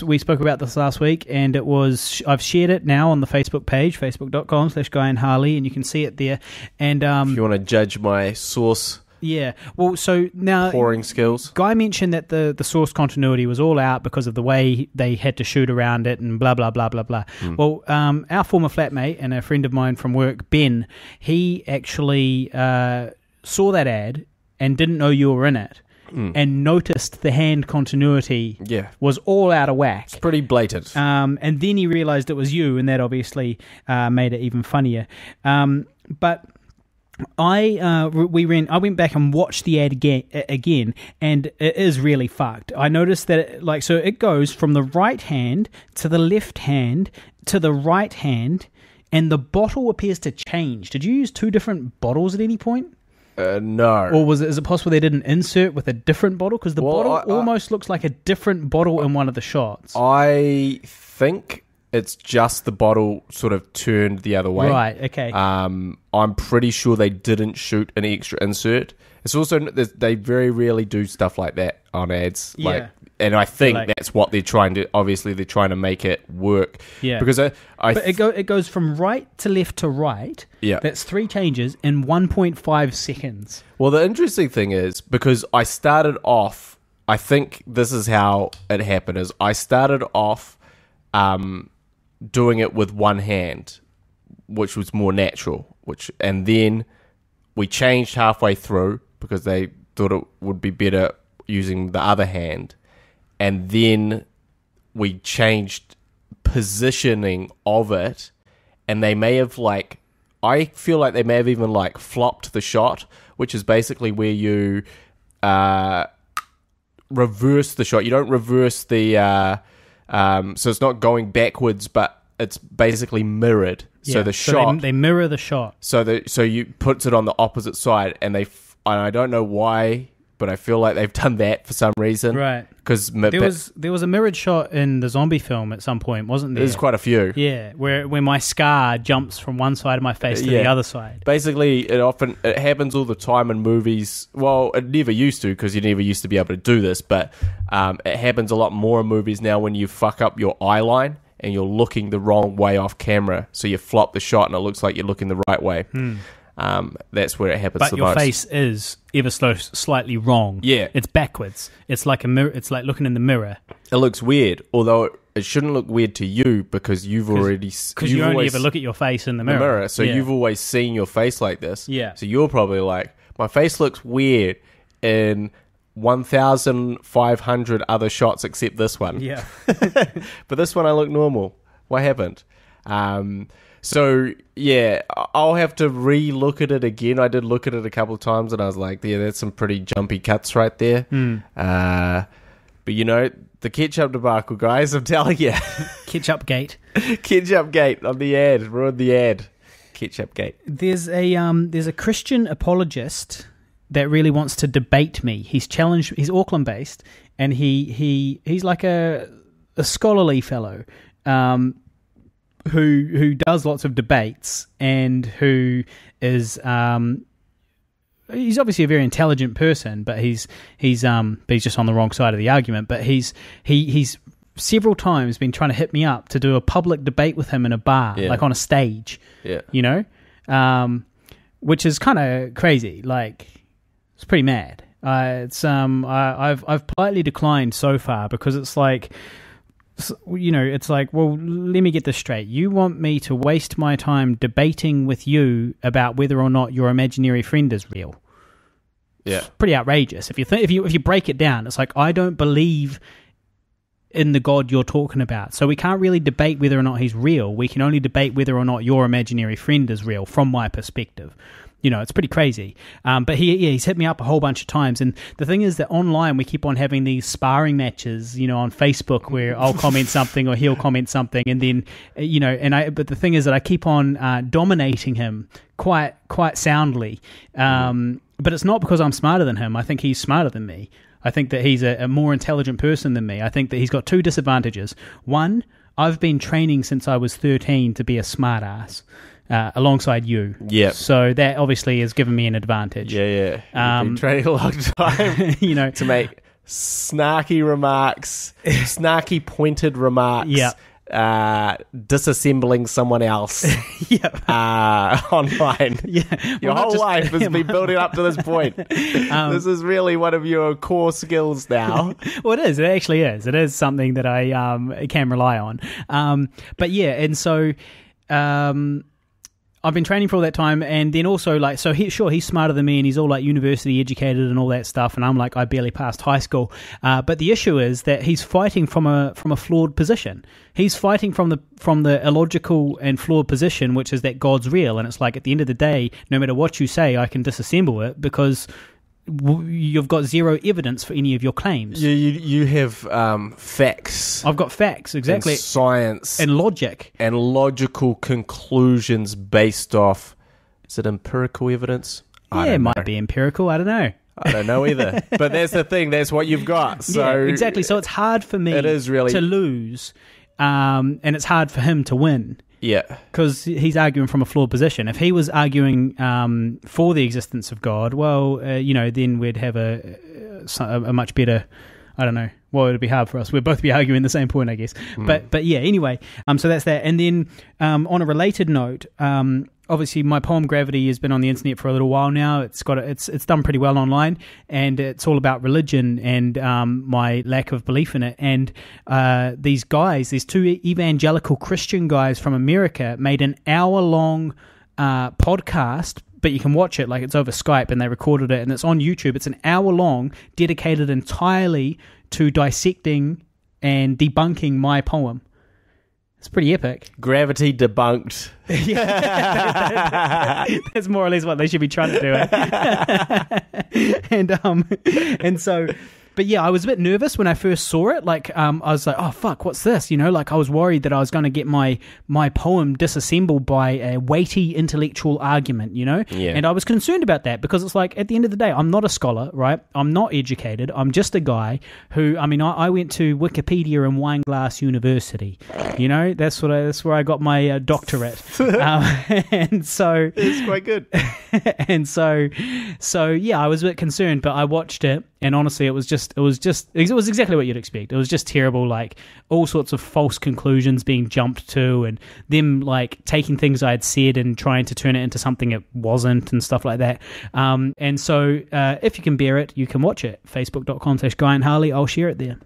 We spoke about this last week, and I've shared it now on the Facebook page, facebook.com/GuyandHarley, and you can see it there. And if you want to judge my source Yeah. Well, so now pouring skills. Guy mentioned that the source continuity was all out because of the way they had to shoot around it and blah, blah, blah, blah, blah. Well, our former flatmate and a friend of mine from work, Ben, he actually saw that ad and didn't know you were in it and noticed the hand continuity was all out of whack. It's pretty blatant. And then he realised it was you, and that obviously made it even funnier. But I went back and watched the ad again, and it is really fucked. I noticed that it goes from the right hand to the left hand to the right hand, and the bottle appears to change. Did you use two different bottles at any point? No. Or is it possible they did an insert with a different bottle? Because the bottle almost looks like a different bottle in one of the shots. I think it's just the bottle sort of turned the other way. Right, okay. I'm pretty sure they didn't shoot an extra insert. It's also, they very rarely do stuff like that on ads. Yeah. And I think that's what they're trying to, obviously they're trying to make it work. Yeah. Because it goes from right to left to right. Yeah. That's 3 changes in 1.5 seconds. Well, the interesting thing is, because I started off, I think this is how it happened, is I started off doing it with one hand, which was more natural, and then we changed halfway through because they thought it would be better using the other hand. And then we changed positioning of it, and they may have I feel like they may have even flopped the shot, which is basically where you reverse the shot. You don't reverse the so it's not going backwards, but it's basically mirrored. Yeah, so the shot they mirror the shot. So you puts it on the opposite side, and I don't know why, but I feel like they've done that for some reason. Right. Because there was a mirrored shot in the zombie film at some point, wasn't there? There's quite a few. Yeah, where my scar jumps from one side of my face to the other side. Basically, it happens all the time in movies. Well, it never used to, because you never used to be able to do this, but it happens a lot more in movies now when you fuck up your eye line and you're looking the wrong way off camera. So you flop the shot and it looks like you're looking the right way. That's where it happens the most. But your face is ever so slightly wrong. Yeah. It's backwards. It's like a mirror. It's like looking in the mirror. It looks weird, although it shouldn't look weird to you because you've already... Because you only ever look at your face in the mirror. So you've always seen your face like this. Yeah. So you're probably like, my face looks weird in 1,500 other shots except this one. Yeah. But this one I look normal. What happened? So, yeah, I'll have to re-look at it again. I did look at it a couple of times, and I was like, yeah, that's some pretty jumpy cuts right there. But, the ketchup debacle, guys, I'm telling you. Ketchup-gate. Ketchup-gate on the ad. Ruined the ad. Ketchup-gate. There's a Christian apologist that really wants to debate me. He's Auckland-based, and he's like a scholarly fellow, who does lots of debates and who is he's obviously a very intelligent person, but he's just on the wrong side of the argument. But he's several times been trying to hit me up to do a public debate with him in a bar, like on a stage. Yeah. Which is kind of crazy. Like, it's pretty mad. I've politely declined so far because it's like, it's like, well, let me get this straight. You want me to waste my time debating with you about whether or not your imaginary friend is real? Yeah, it's pretty outrageous. If you break it down, it's like, I don't believe in the God you're talking about, so we can't really debate whether or not he's real. We can only debate whether or not your imaginary friend is real from my perspective. It's pretty crazy. But he's hit me up a whole bunch of times. And the thing is that online we keep on having these sparring matches, on Facebook where I'll comment something or he'll comment something. And then, but the thing is that I keep on dominating him quite soundly. But it's not because I'm smarter than him. I think he's smarter than me. I think that he's a more intelligent person than me. I think that he's got 2 disadvantages. One, I've been training since I was 13 to be a smart ass. Alongside you. Yeah. So that obviously has given me an advantage. Yeah. You've been training a long time, to make snarky remarks, snarky pointed remarks. Yeah. disassembling someone else online. Yeah. Your whole life has been building up to this point. This is really one of your core skills now. Well, it is. It actually is. It is something that I can rely on. But yeah, and so I've been training for all that time, and then also like, so he's smarter than me, and he's all like university educated and all that stuff, and I'm like, I barely passed high school. But the issue is that he's fighting from a flawed position. He's fighting from the illogical and flawed position, which is that God's real, and it's like at the end of the day, no matter what you say, I can disassemble it because you've got zero evidence for any of your claims. You have facts. I've got facts, exactly. And science. And logic. And logical conclusions based off, is it empirical evidence? Yeah, it might be empirical. I don't know. I don't know either. But that's the thing. That's what you've got. So yeah, exactly. So it's hard for me to lose, and it's hard for him to win. Yeah. Because he's arguing from a flawed position. If he was arguing for the existence of God, well, then we'd have a much better, I don't know, well, it'd be hard for us. We'd both be arguing the same point, I guess. But yeah, anyway, so that's that. And then on a related note, obviously my poem Gravity has been on the internet for a little while now. It's done pretty well online, and it's all about religion and my lack of belief in it. And these two evangelical Christian guys from America made an hour-long podcast, but you can watch it, like it's over Skype, and they recorded it, and it's on YouTube. It's an hour long, dedicated entirely to dissecting and debunking my poem. It's pretty epic. Gravity debunked. That's more or less what they should be trying to do. And so, but yeah, I was a bit nervous when I first saw it. Like, I was like, oh fuck, what's this? Like I was worried that I was going to get my poem disassembled by a weighty intellectual argument, Yeah. And I was concerned about that because it's like, at the end of the day, I'm not a scholar, right? I'm not educated. I'm just a guy who, I went to Wikipedia and Wineglass University, that's where I got my doctorate. And so it's quite good. And so yeah, I was a bit concerned, but I watched it, and honestly, it was exactly what you'd expect. It was just terrible, like all sorts of false conclusions being jumped to, and them like taking things I had said and trying to turn it into something it wasn't, and stuff like that. And so if you can bear it, you can watch it. Facebook.com/Guy and Harley. I'll share it there.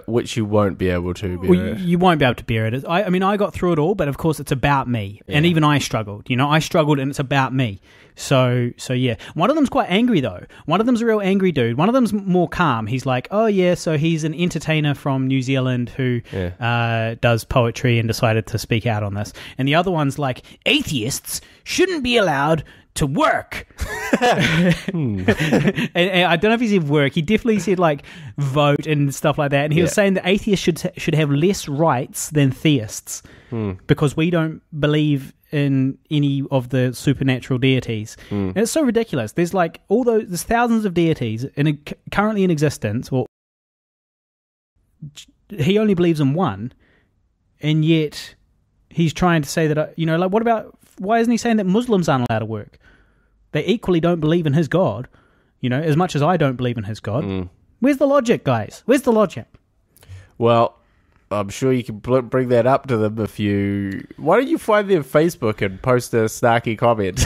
Which you won't be able to bear. You won't be able to bear it. I got through it all, but of course it's about me. Yeah. And even I struggled. I struggled, and it's about me. So yeah. One of them's quite angry, though. One of them's a real angry dude. One of them's more calm. He's like, oh yeah, so he's an entertainer from New Zealand who does poetry and decided to speak out on this. And the other one's like, atheists shouldn't be allowed to work. And I don't know if he said work. He definitely said like vote and stuff like that. And he was saying that atheists should have less rights than theists because we don't believe in any of the supernatural deities. And it's so ridiculous. There's like there's thousands of deities currently in existence, or he only believes in one, and yet he's trying to say that why isn't he saying that Muslims aren't allowed to work? They equally don't believe in his God, as much as I don't believe in his God. Where's the logic, guys? Where's the logic? Well, I'm sure you can bring that up to them if you... Why don't you find their Facebook and post a snarky comment?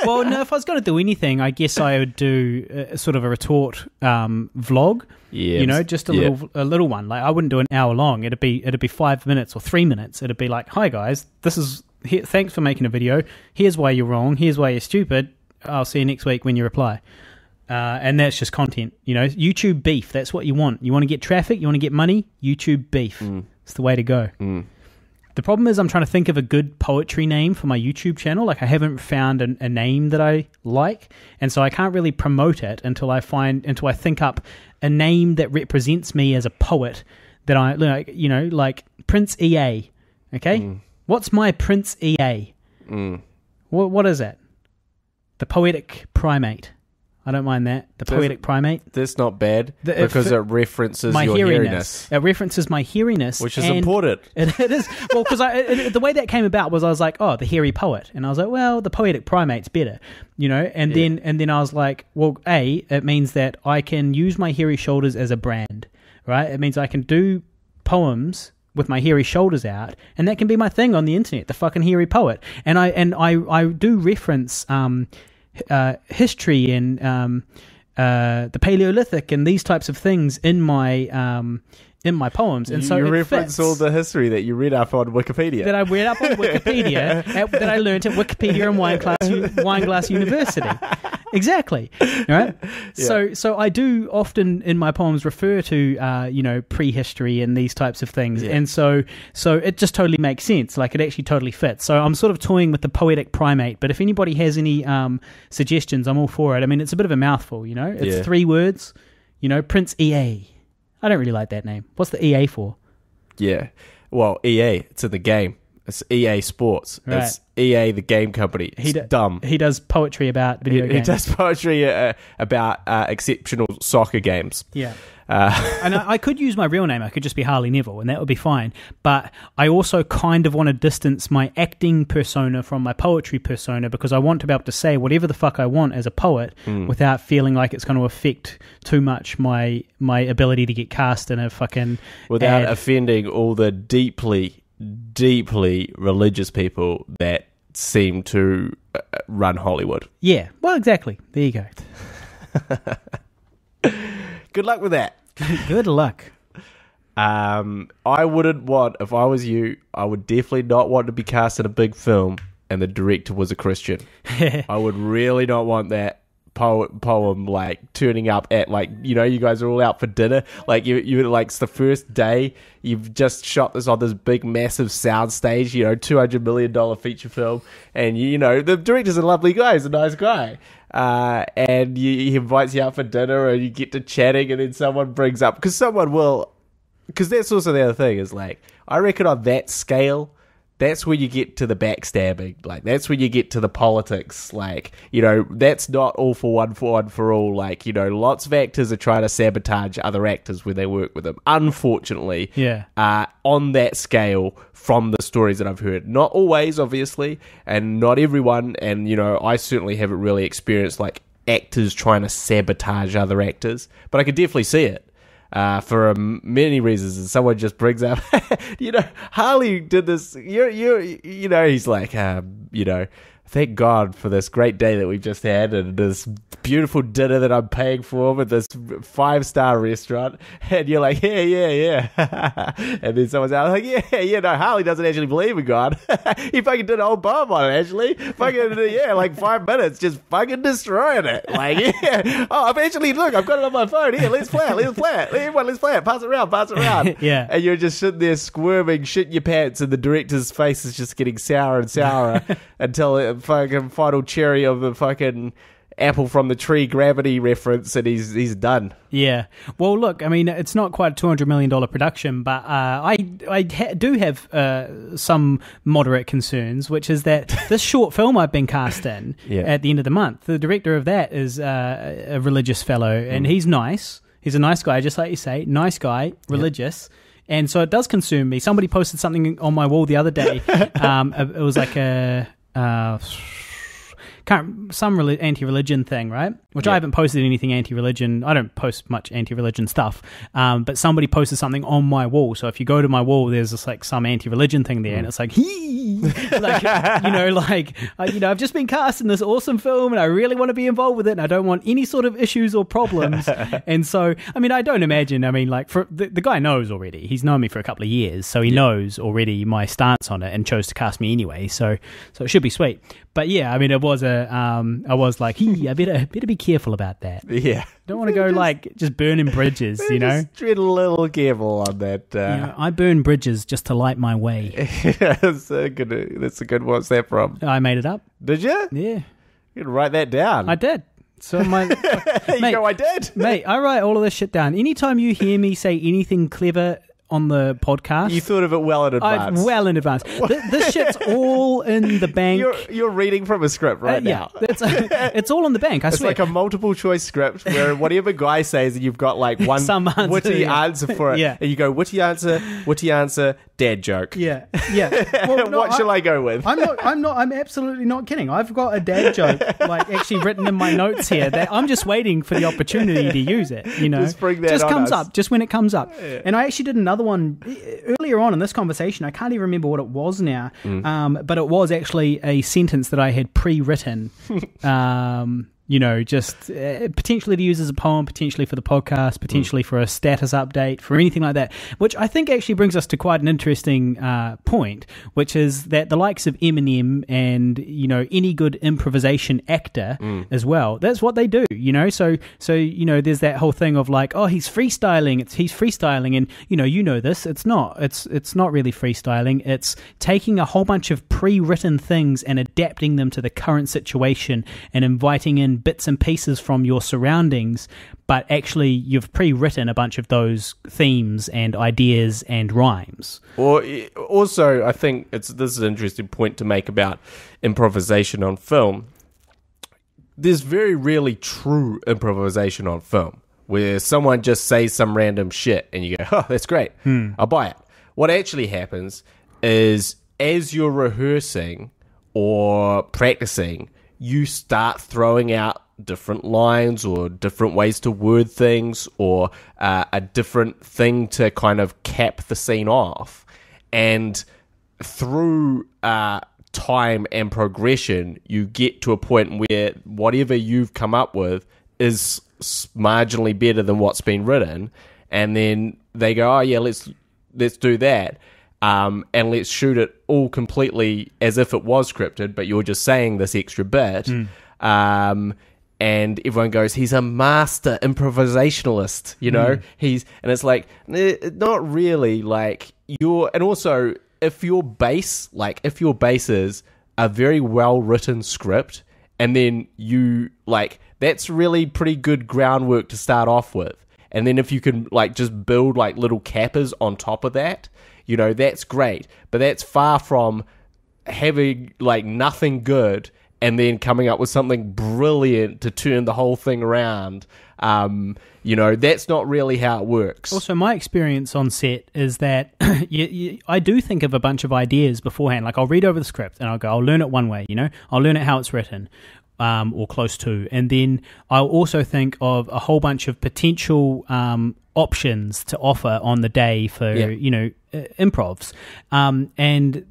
Well, no, if I was going to do anything, I guess I would do sort of a retort vlog. Yeah, just a little one. Like I wouldn't do an hour long. It'd be 5 minutes or 3 minutes. It'd be like, hi guys, thanks for making a video. Here's why you're wrong. Here's why you're stupid. I'll see you next week when you reply. And that's just content, YouTube beef. That's what you want. You want to get traffic. You want to get money. YouTube beef. It's the way to go. The problem is I'm trying to think of a good poetry name for my YouTube channel. Like I haven't found a name that I like, and so I can't really promote it until I think up a name that represents me as a poet. That I like Prince EA. Okay, what's my Prince EA? What is it? The poetic primate. I don't mind that. The poetic primate. That's not bad because it references your heariness. It references my heariness. Which is important. It is. Well, because the way that came about was I was like, oh, the hairy poet. And I was like, well, the poetic primate's better. And then I was like, well, it means that I can use my hairy shoulders as a brand, right? It means I can do poems with my hairy shoulders out, and that can be my thing on the internet, the fucking hairy poet. And I do reference history and the Paleolithic and these types of things in my poems, and so you it reference fits. all the history that you read up on Wikipedia. That I read up on Wikipedia, that I learned at Wikipedia and Wineglass University. Exactly. Right. Yeah. So I do often in my poems refer to prehistory and these types of things, and so it just totally makes sense. Like, it actually totally fits. So I'm sort of toying with the poetic primate. But if anybody has any suggestions, I'm all for it. I mean, it's a bit of a mouthful. It's 3 words. Prince EA. I don't really like that name. What's the EA for? Yeah. Well, EA, it's in the game. It's EA Sports. Right. It's EA, the game company. It's dumb. He does poetry about video games. He does poetry about exceptional soccer games. Yeah. And I could use my real name. I could just be Harley Neville, and that would be fine. But I also kind of want to distance my acting persona from my poetry persona, because I want to be able to say whatever the fuck I want as a poet without feeling like it's going to affect too much my ability to get cast in a fucking without ad. offending all the deeply religious people that seem to run Hollywood. Yeah. Well, exactly. There you go. Good luck with that. Good luck. I wouldn't want, if I was you, I would definitely not want to be cast in a big film and the director was a Christian. I would really not want that poem like turning up at, like, you guys are all out for dinner, like you like, it's the first day, you've just shot this on this big massive sound stage, $200 million feature film, and the director's a lovely guy, he's a nice guy, and he invites you out for dinner and you get to chatting, and then someone brings up, because that's also the other thing, is like, I reckon on that scale, that's where you get to the backstabbing. Like, that's where you get to the politics. Like, that's not all for one for all. Like, lots of actors are trying to sabotage other actors when they work with them. Unfortunately, on that scale, from the stories that I've heard. Not always, obviously, and not everyone. And, I certainly haven't really experienced, like, actors trying to sabotage other actors. But I could definitely see it. For many reasons, and someone just brings up, Harley did this. He's like, thank God for this great day that we've just had, and this beautiful dinner that I'm paying for with this 5-star restaurant. And you're like, yeah. And then someone's out like, no, Harley doesn't actually believe in God. He fucking did a whole bomb on it, actually. Fucking, like 5 minutes, just fucking destroying it. Like, oh, I've actually, look, I've got it on my phone. Here, let's play it. Everyone, let's play it. Pass it around. Yeah. And you're just sitting there squirming, shitting your pants, and the director's face is just getting sourer and sourer until it fucking final cherry of the fucking apple from the tree gravity reference, and he's done. Yeah. Well, look, I mean, it's not quite a $200 million production, but I do have some moderate concerns, which is that this short film I've been cast in at the end of the month, the director of that is a religious fellow, and he's nice. He's a nice guy, just like you say. Nice guy, religious. Yep. And so it does concern me. Somebody posted something on my wall the other day. It was like some anti-religion thing, right? Which I haven't posted anything anti-religion. I don't post much anti-religion stuff. But somebody posted something on my wall. So if you go to my wall, there's just like some anti-religion thing there, and it's like, I've just been cast in this awesome film, and I really want to be involved with it, and I don't want any sort of issues or problems. And so, I mean, I don't imagine. I mean, like, for the guy knows already. He's known me for a couple of years, so he knows already my stance on it, and chose to cast me anyway. So it should be sweet. But yeah, I mean, it was I was like, I better be careful about that. Yeah. Don't want to go like just burning bridges, Just tread a little careful on that. I burn bridges just to light my way. That's a good. What's that from? I made it up. Did you? Yeah. You can write that down. I did. So I did. Mate, I write all of this shit down. Anytime you hear me say anything clever on the podcast, you thought of it well in advance. Well in advance. This shit's all in the bank. You're reading from a script right now. It's all in the bank. I swear. It's like a multiple choice script where whatever guy says, you've got like one witty answer for it. Yeah. And you go, witty answer, dad joke. Yeah. Well, no, what shall I go with? I'm absolutely not kidding. I've got a dad joke like actually written in my notes here that I'm just waiting for the opportunity to use it. Just bring that just on comes us. up just when it comes up. Yeah. And I actually did another another one earlier on in this conversation. I can't even remember what it was now, but it was actually a sentence that I had pre-written. Just potentially to use as a poem, potentially for the podcast, potentially for a status update, for anything like that, which I think actually brings us to quite an interesting point, which is that the likes of Eminem and, any good improvisation actor as well, that's what they do, So, there's that whole thing of like, oh, he's freestyling, and, this, it's not really freestyling, it's taking a whole bunch of pre-written things and adapting them to the current situation and inviting in bits and pieces from your surroundings, but actually you've pre-written a bunch of those themes and ideas and rhymes. Or also, I think this is an interesting point to make about improvisation on film. There's very rarely true improvisation on film, where someone just says some random shit and you go, oh, that's great, I'll buy it. What actually happens is, as you're rehearsing or practicing, you start throwing out different lines or different ways to word things, or a different thing to kind of cap the scene off. And through time and progression, you get to a point where whatever you've come up with is marginally better than what's been written. And then they go, oh yeah, let's do that. And let's shoot it all completely as if it was scripted, but you're just saying this extra bit. And everyone goes, he's a master improvisationalist, and it's like, not really, like, and also, if your base is a very well-written script, and then you, like, that's really pretty good groundwork to start off with. And then if you can, like, just build, like, little cappers on top of that, that's great. But that's far from having, like, nothing good and then coming up with something brilliant to turn the whole thing around. That's not really how it works. Also, my experience on set is that I do think of a bunch of ideas beforehand. Like, I'll read over the script and I'll learn it one way, I'll learn it how it's written. Or close to. And then I'll also think of a whole bunch of potential options to offer on the day for, improvs. And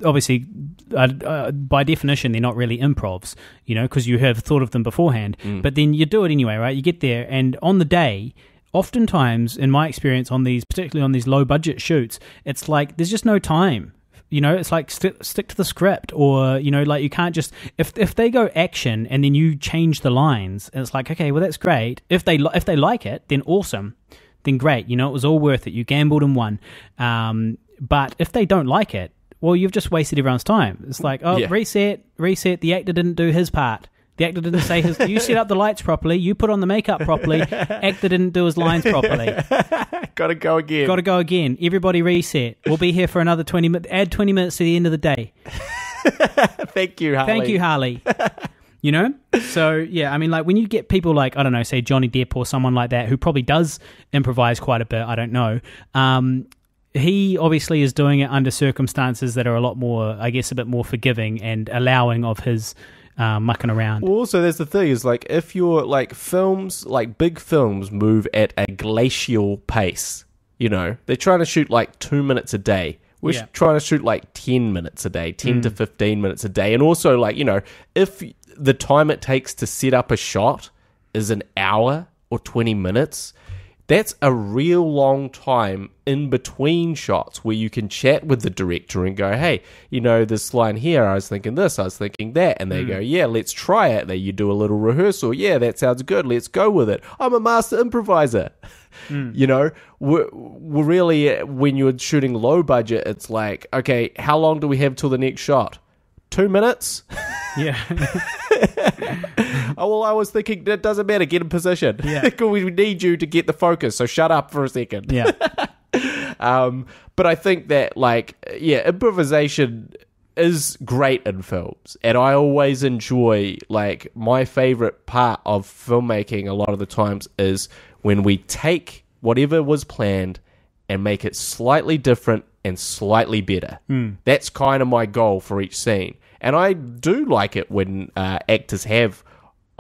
obviously, by definition, they're not really improvs, because you have thought of them beforehand. But then you do it anyway, right? You get there, and on the day, oftentimes, in my experience, particularly on these low-budget shoots, it's like there's just no time. It's like stick to the script, or like you can't just if they go action and then you change the lines, and it's like, okay, well, that's great. If they like it, then awesome, then great. It was all worth it. You gambled and won. But if they don't like it, well, you've just wasted everyone's time. It's like, reset. The actor didn't do his part. The actor didn't say his... You set up the lights properly. You put on the makeup properly. Actor didn't do his lines properly. Gotta go again. Everybody reset. We'll be here for another 20 minutes. Add 20 minutes to the end of the day. Thank you, Harley. So, yeah, I mean, like, when you get people like, I don't know, say Johnny Depp or someone like that, who probably does improvise quite a bit, I don't know, he obviously is doing it under circumstances that are a lot more, I guess, a bit more forgiving and allowing of his mucking around. Well, also, there's the thing is, like, if you're, like, films, like, big films move at a glacial pace, they're trying to shoot, like, 2 minutes a day. We're trying to shoot, like, 10 minutes a day, 10 to 15 minutes a day. And also, like, if the time it takes to set up a shot is an hour or 20 minutes... That's a real long time in between shots where you can chat with the director and go, hey, this line here, I was thinking this, I was thinking that. And they go, yeah, let's try it. Then you do a little rehearsal. Yeah, that sounds good. Let's go with it. I'm a master improviser. We're really, when you're shooting low budget, it's like, okay, how long do we have till the next shot? 2 minutes? Yeah. Oh, well, I was thinking that doesn't matter. Get in position. Yeah. We need you to get the focus, so shut up for a second. Yeah. But I think that, like, improvisation is great in films. And I always enjoy, like, my favorite part of filmmaking a lot of the times is when we take whatever was planned and make it slightly different and slightly better. That's kind of my goal for each scene. And I do like it when actors have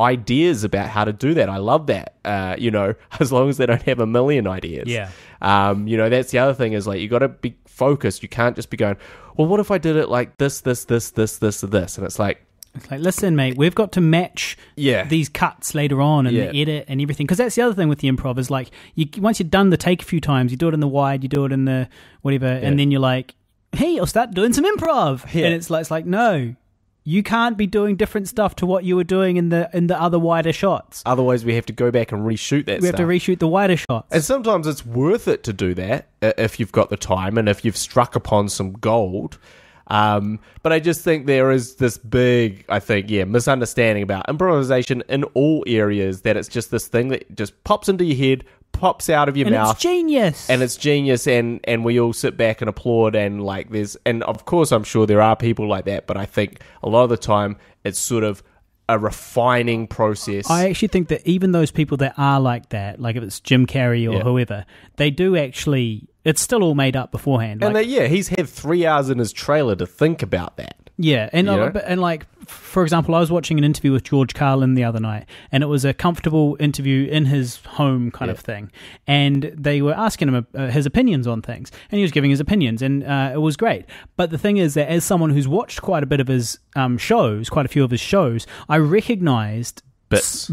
ideas about how to do that. I love that. As long as they don't have a million ideas. Yeah. That's the other thing is like you got to be focused. You can't just be going, well, what if I did it like this, and it's like, listen, mate, we've got to match these cuts later on and the edit and everything. Because that's the other thing with the improv is like, once you've done the take a few times, you do it in the wide, you do it in the whatever, and then you're like, hey, I'll start doing some improv. Yeah. And it's like, no, you can't be doing different stuff to what you were doing in the other wider shots. Otherwise, we have to go back and reshoot that stuff. We have to reshoot the wider shots. And sometimes it's worth it to do that if you've got the time and if you've struck upon some gold. But I just think there is this big, misunderstanding about improvisation in all areas, that it's just this thing that just pops into your head, pops out of your mouth. And it's genius. And it's genius, and we all sit back and applaud, and like and of course I'm sure there are people like that, but I think a lot of the time it's sort of a refining process. I actually think that even those people that are like that, like if it's Jim Carrey or whoever, they do actually... It's still all made up beforehand. And he's had 3 hours in his trailer to think about that. Yeah, and like, for example, I was watching an interview with George Carlin the other night, and it was a comfortable interview in his home kind of thing, and they were asking him his opinions on things, and he was giving his opinions, and it was great. But the thing is that as someone who's watched quite a bit of his shows, quite a few of his shows, I recognised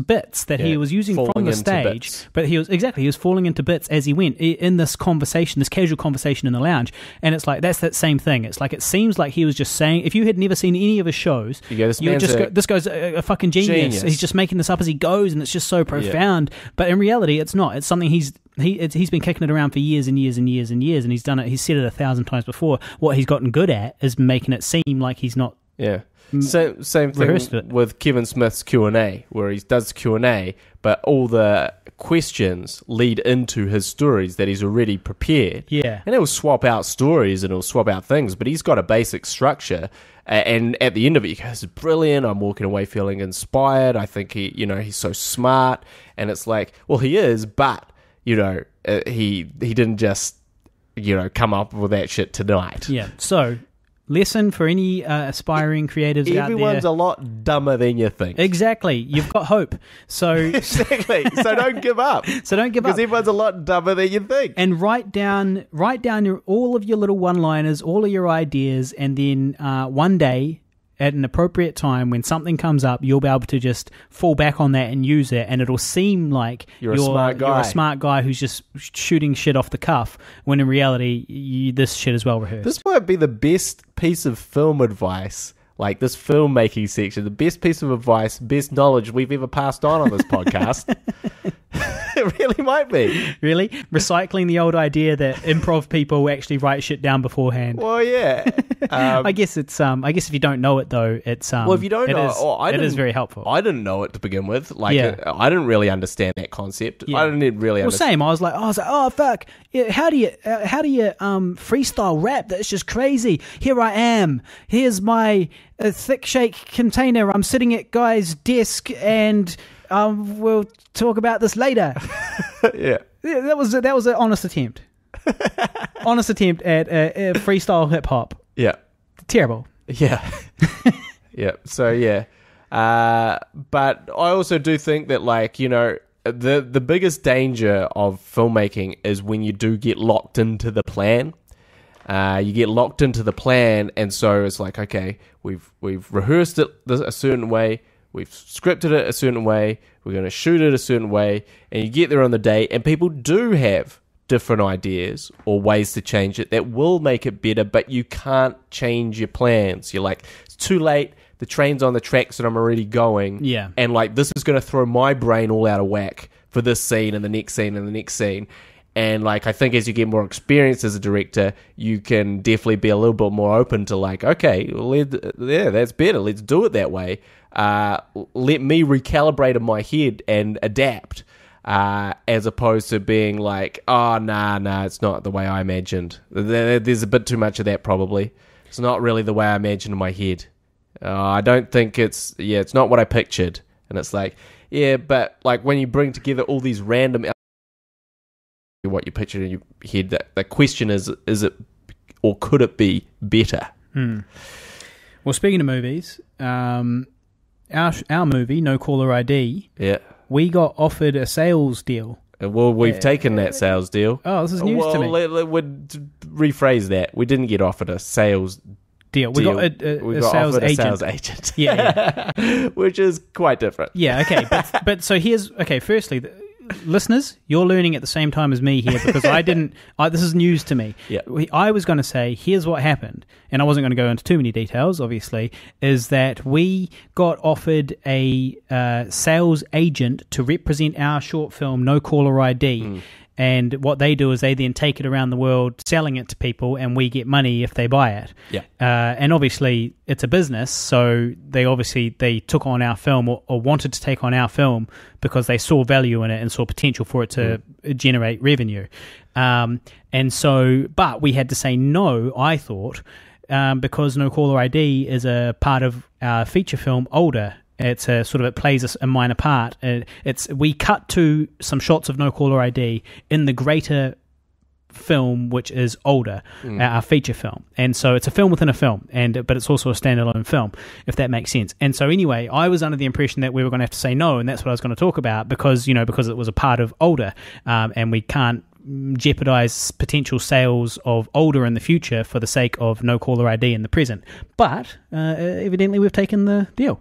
bits that he was using from the stage, but he was falling into bits as he went in this conversation, this casual conversation in the lounge. And it's like, that's that same thing. It's like, it seems like he was just saying, if you had never seen any of his shows, you would just go, this guy's a fucking genius. He's just making this up as he goes, and it's just so profound. But in reality, it's not. It's something he's been kicking it around for years and years and years and years, and he's done it. He's said it 1,000 times before. What he's gotten good at is making it seem like he's not. Yeah. Same thing with Kevin Smith's Q&A, where he does Q&A, but all the questions lead into his stories that he's already prepared. Yeah. And he'll swap out stories and he'll swap out things, but he's got a basic structure. And at the end of it, he goes, brilliant, I'm walking away feeling inspired. I think he's so smart. And it's like, well, he is, but, he didn't just, come up with that shit tonight. Yeah. So... lesson for any aspiring creatives out there. Everyone's a lot dumber than you think. Exactly. You've got hope. So exactly. So don't give up. Because everyone's a lot dumber than you think. And write down all of your little one-liners, all of your ideas, and then one day, at an appropriate time, when something comes up, you'll be able to just fall back on that and use it, and it'll seem like you're a smart guy who's just shooting shit off the cuff, when in reality, this shit is well rehearsed. This might be the best piece of film advice, like this filmmaking section, the best piece of advice, best knowledge we've ever passed on this podcast. It really might be. Really? Recycling the old idea that improv people actually write shit down beforehand. Well, yeah. I guess it's. I guess if you don't know it though, it's. Well, if you don't know, it is very helpful. I didn't know it to begin with. I didn't really understand that concept. Yeah. I didn't really understand. Well, same. I was like, oh fuck. Yeah, how do you freestyle rap? That's just crazy. Here I am. Here's my thick shake container. I'm sitting at Guy's desk, and we'll talk about this later. Yeah, that was an honest attempt. Honest attempt at freestyle hip hop. Yeah, terrible. Yeah, yeah. So yeah, but I also do think that the biggest danger of filmmaking is when you do get locked into the plan. You get locked into the plan, and so it's like, okay, we've rehearsed it a certain way, we've scripted it a certain way, we're going to shoot it a certain way, and you get there on the day, and people do have different ideas or ways to change it that will make it better, but you can't change your plans. You're like, it's too late, the train's on the tracks and I'm already going. Yeah. And this is going to throw my brain all out of whack for this scene and the next scene and the next scene. And I think as you get more experience as a director, you can definitely be a little bit more open to okay, that's better. Let's do it that way. Let me recalibrate in my head and adapt, as opposed to being like, oh, nah, it's not the way I imagined. There's a bit too much of that probably. It's not really the way I imagined in my head. I don't think it's not what I pictured. And it's like, yeah, but when you bring together all these random what you pictured in your head, the question is it, or could it be better? Well, speaking of movies, our movie, No Caller ID, Yeah. we got offered a sales deal. Well, we've taken that sales deal. Oh, this is news to me. We'd rephrase that. We didn't get offered a sales deal. We got a sales offered agent. a sales agent. Yeah. Which is quite different. Yeah, okay. But so here's... Okay, firstly... Listeners, you're learning at the same time as me here because this is news to me. Yeah. I was going to say, here's what happened, and I wasn't going to go into too many details, obviously, is that we got offered a sales agent to represent our short film, No Caller ID. And what they do is they then take it around the world, selling it to people, and we get money if they buy it. Yeah. And obviously, it's a business, so they took on our film or wanted to take on our film because they saw value in it and saw potential for it to generate revenue. But we had to say no, I thought, because No Caller ID is a part of our feature film, Older. It's it plays a minor part. We cut to some shots of No Caller ID in the greater film, which is Older, our feature film, and so it's a film within a film, but it's also a standalone film, if that makes sense. And so anyway, I was under the impression that we were going to have to say no, and that's what I was going to talk about because it was a part of Older, and we can't jeopardize potential sales of Older in the future for the sake of No Caller ID in the present. But evidently we've taken the deal.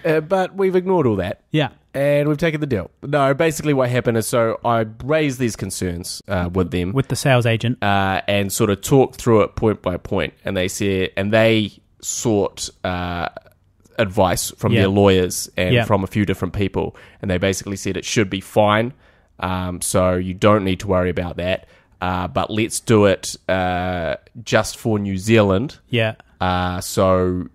But we've ignored all that. Yeah. And we've taken the deal. No, basically what happened is, so I raised these concerns with them. With the sales agent. And sort of talked through it point by point. And they sought advice from their lawyers and from a few different people. And they basically said it should be fine. So you don't need to worry about that. But let's do it just for New Zealand. Yeah. Because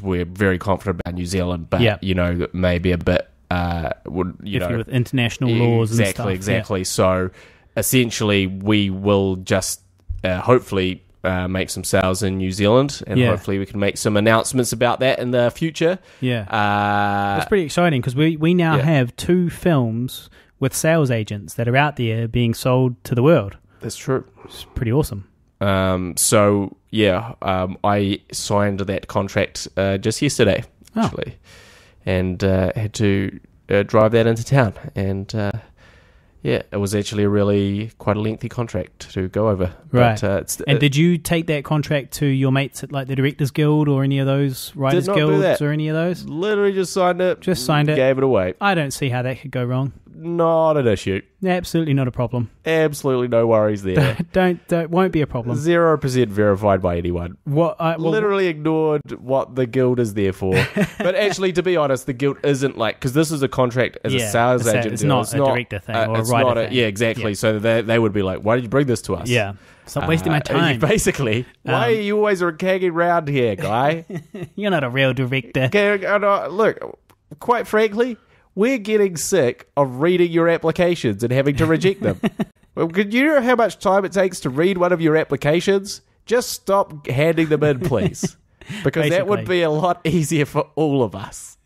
we're very confident about New Zealand, but, maybe a bit, with international laws and stuff. Exactly. Yeah. So essentially we will just hopefully make some sales in New Zealand, and hopefully we can make some announcements about that in the future. Yeah. It's pretty exciting because we now have 2 films with sales agents that are out there being sold to the world. That's true. It's pretty awesome. I signed that contract just yesterday, actually, and had to drive that into town. And it was actually quite a lengthy contract to go over. Right. But, did you take that contract to your mates at like the Directors Guild or any of those Writers Guilds or any of those? Literally just signed it. Gave it away. I don't see how that could go wrong. Not an issue. Absolutely not a problem. Absolutely no worries there. Won't be a problem. 0% verified by anyone. Literally ignored what the guild is there for. But actually, to be honest, the guild isn't because this is a contract as a sales agent. It's not a director thing or a writer thing. Yeah, exactly. Yeah. So they would be like, why did you bring this to us? Yeah. Stop wasting my time. Basically, why are you always hanging around here, guy? You're not a real director. Okay, look, quite frankly, we're getting sick of reading your applications and having to reject them. Well, could you know how much time it takes to read one of your applications? Just stop handing them in, please. Because that would be a lot easier for all of us.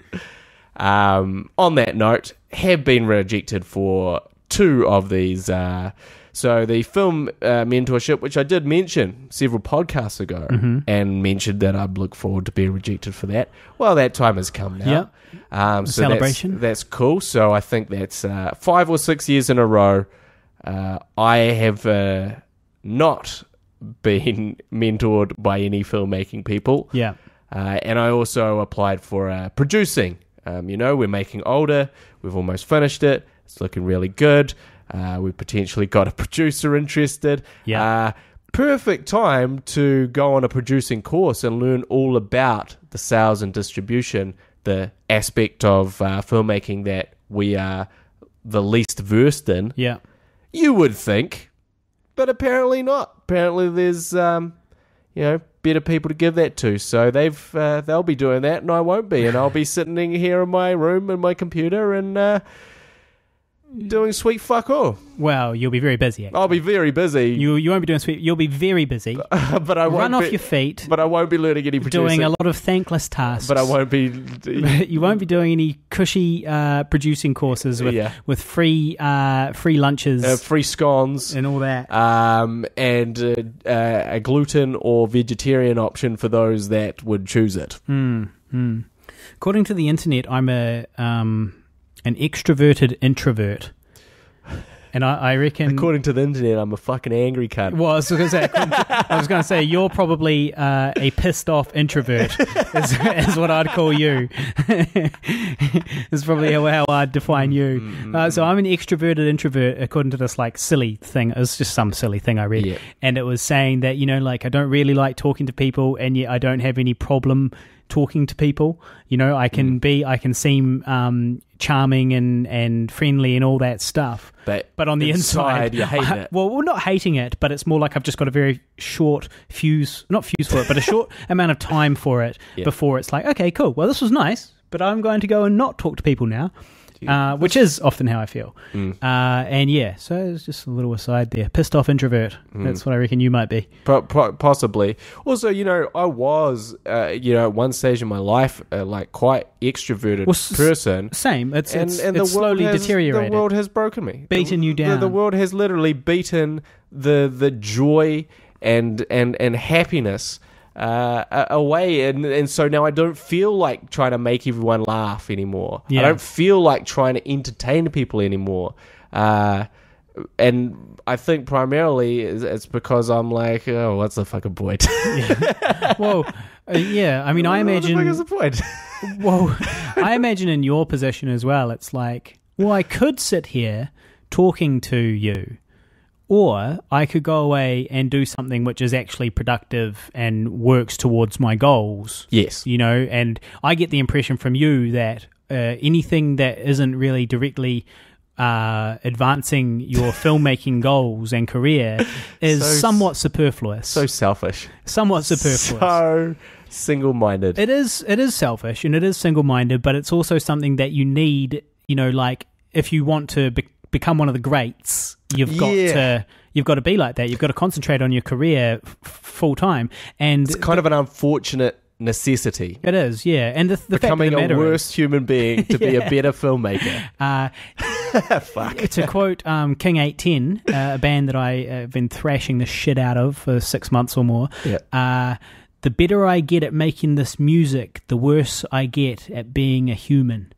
On that note, have been rejected for 2 of these. So the film mentorship, which I did mention several podcasts ago, and mentioned that I'd look forward to being rejected for that. Well, that time has come now. Yep. So celebration. That's cool. So I think that's 5 or 6 years in a row. I have not been mentored by any filmmaking people. Yeah. And I also applied for producing. We're making Older. We've almost finished it. It's looking really good. We potentially got a producer interested. Yeah. Perfect time to go on a producing course and learn all about the sales and distribution, the aspect of filmmaking that we are the least versed in. Yeah. You would think, but apparently not. Apparently there's, better people to give that to. So they'll be doing that and I won't be. And I'll be sitting here in my room in my computer and doing sweet fuck all. Well, you'll be very busy. Actually. I'll be very busy. You won't be doing sweet. You'll be very busy. But I won't run off your feet. But I won't be learning any producing. Doing a lot of thankless tasks. But I won't be. You won't be doing any cushy producing courses with free lunches, free scones, and all that. And a gluten or vegetarian option for those that would choose it. According to the internet, I'm an extroverted introvert. And I reckon... According to the internet, I'm a fucking angry cunt. Well, I was going to say, you're probably a pissed-off introvert, is what I'd call you. Is probably how I'd define you. So I'm an extroverted introvert, according to this, like, silly thing. It was just some silly thing I read. Yeah. And it was saying that, you know, like, I don't really like talking to people, and yet I don't have any problem talking to people. You know, I can seem charming and friendly and all that stuff. But on the inside you're hating it. Well, we're not hating it, but it's more like I've just got a very short not fuse for it, but a short amount of time for it before it's like, okay, cool. Well, this was nice, but I'm going to go and not talk to people now. Which is often how I feel. And yeah, so it's just a little aside there. Pissed off introvert. That's what I reckon you might be. Possibly. Also, you know, I was, at one stage in my life, like quite extroverted person. Same. It's slowly deteriorated. The world has broken me. Beaten you down. The world has literally beaten the joy and happiness away, and so now I don't feel like trying to make everyone laugh anymore. I don't feel like trying to entertain people anymore, and I think primarily it's because I'm like, oh, what's the fucking point? Well, I mean, I imagine what the fuck is the point? Well, I imagine in your position as well, it's like, well, I could sit here talking to you, or I could go away and do something which is actually productive and works towards my goals. Yes. You know, and I get the impression from you that anything that isn't really directly advancing your filmmaking goals and career is somewhat superfluous. So selfish. Somewhat superfluous. So single-minded. It is selfish and it is single-minded, but it's also something that you need, you know, like if you want to become one of the greats, you've got to be like that. You've got to concentrate on your career full time, and it's kind of an unfortunate necessity. It is, yeah. And the becoming fact of the a worse human being to be a better filmmaker. Fuck. To quote King 810, a band that I have been thrashing the shit out of for 6 months or more. Yeah. The better I get at making this music, the worse I get at being a human.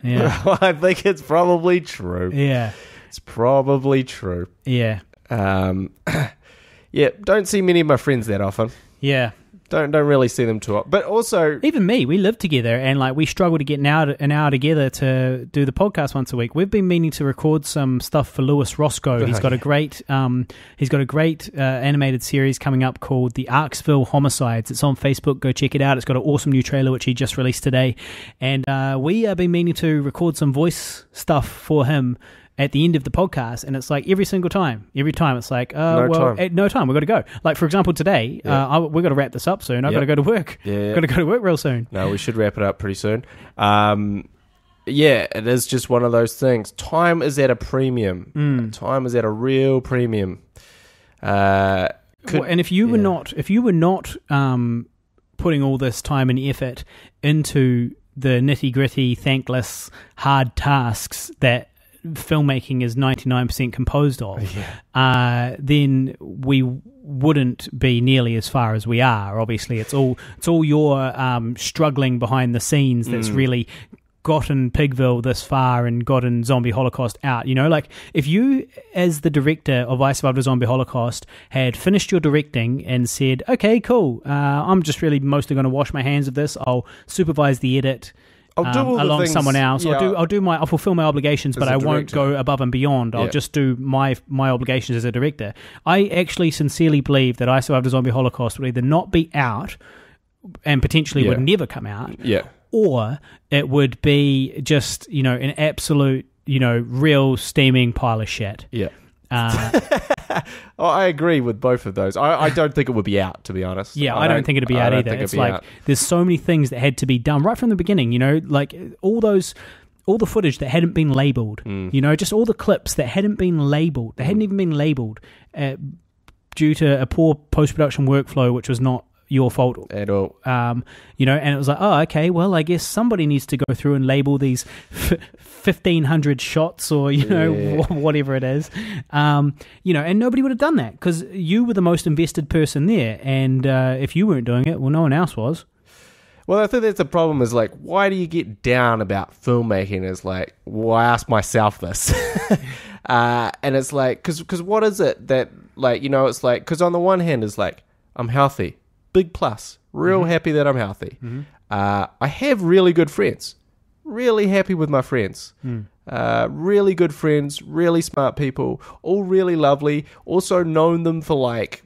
Yeah. I think it's probably true. Yeah. It's probably true. Yeah. Yeah, don't see many of my friends that often. Yeah. Don't really see them too often. But also... Even me, we live together and like we struggle to get an hour together to do the podcast once a week. We've been meaning to record some stuff for Lewis Roscoe. He's got a great animated series coming up called The Arksville Homicides. It's on Facebook. Go check it out. It's got an awesome new trailer which he just released today. And we have been meaning to record some voice stuff for him at the end of the podcast, and it's like every time it's like no time, we've got to go. Like for example today, we've got to wrap this up soon. I've got to go to work. Got to go to work real soon. No, we should wrap it up pretty soon. It is just one of those things. Time is at a premium. Time is at a real premium. And if you were not putting all this time and effort into the nitty gritty, thankless, hard tasks that filmmaking is 99% composed of, then we wouldn't be nearly as far as we are. Obviously, it's all your struggling behind the scenes that's really gotten Pigville this far and gotten Zombie Holocaust out. You know, like if you, as the director of I Survived a Zombie Holocaust, had finished your directing and said, "Okay, cool, I'm just really mostly going to wash my hands of this. I'll supervise the edit." I'll do all along the things, someone else. I'll fulfill my obligations, but I won't go above and beyond. I'll just do my obligations as a director. I actually sincerely believe that I Survived a Zombie Holocaust would either not be out and potentially would never come out, or it would be just, you know, an absolute, you know, real steaming pile of shit. Yeah. I agree with both of those. I don't think it would be out, to be honest. Yeah, I don't think it'd be out either. It's like there's so many things that had to be done right from the beginning, you know, like all the footage that hadn't been labeled, you know, just all the clips that hadn't been labeled. They hadn't even been labeled due to a poor post-production workflow, which was not your fault at all. You know, and it was like, oh, okay, well, I guess somebody needs to go through and label these 1,500 shots or, you know, whatever it is. You know, and nobody would have done that because you were the most invested person there. And if you weren't doing it, well, no one else was. Well, I think that's the problem is like, why do you get down about filmmaking? Is like, well, I ask myself this. And it's like, because what is it that, like, it's like, because on the one hand is like, I'm healthy, big plus, real happy that I'm healthy. I have really good friends, really happy with my friends. Really good friends, really smart people, all really lovely. Also known them for like,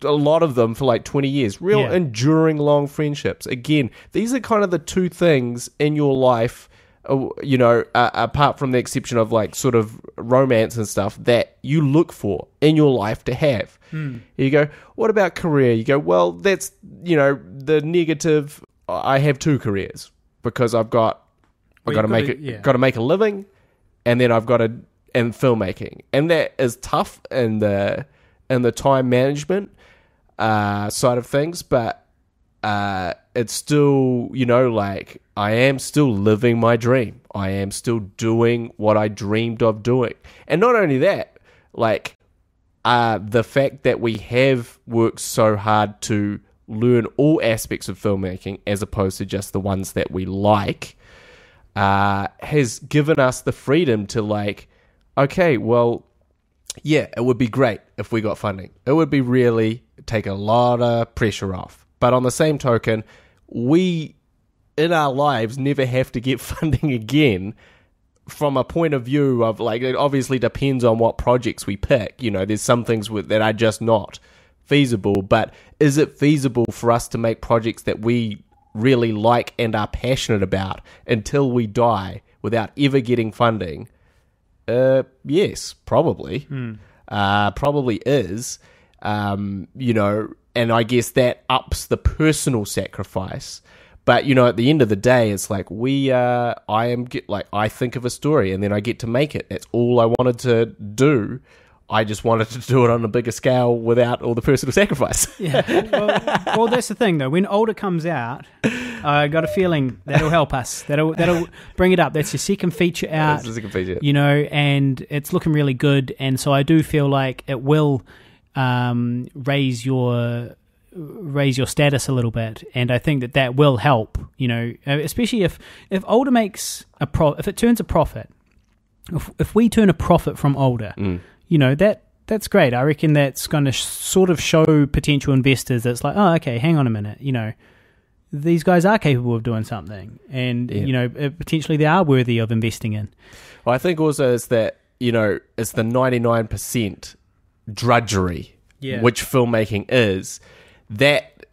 a lot of them for like 20 years. Real enduring long friendships. Again, these are kind of the two things in your life, apart from the exception of like sort of romance and stuff, that you look for in your life to have. You go, what about career? You go, well, that's, the negative. I have two careers because I've got to make a living, and then I've got to, and filmmaking. And that is tough in the time management side of things, but it's still, like, I am still living my dream. I am still doing what I dreamed of doing. And not only that, like, the fact that we have worked so hard to learn all aspects of filmmaking as opposed to just the ones that we like, has given us the freedom to like, okay, well, yeah, it would be great if we got funding. It would be really take a lot of pressure off. But on the same token, we in our lives never have to get funding again from a point of view of like, it obviously depends on what projects we pick. There's some things that are just not feasible, but is it feasible for us to make projects that we really like and are passionate about until we die without ever getting funding? Yes, probably. Probably is. And I guess that ups the personal sacrifice. But at the end of the day, it's like I think of a story and then I get to make it. That's all I wanted to do. I just wanted to do it on a bigger scale without all the personal sacrifice. Yeah. Well, that's the thing, though. When Older comes out, I got a feeling that'll help us. That'll bring it up. That's your second feature out. That's the second feature. And it's looking really good. And so I do feel like it will raise your status a little bit, and I think that will help. Especially if Older makes if it turns a profit. If we turn a profit from Older. That's great. I reckon that's going to sort of show potential investors that's like, oh, okay, hang on a minute. These guys are capable of doing something, and potentially they are worthy of investing in. Well, I think also it's that it's the 99% drudgery, which filmmaking is, that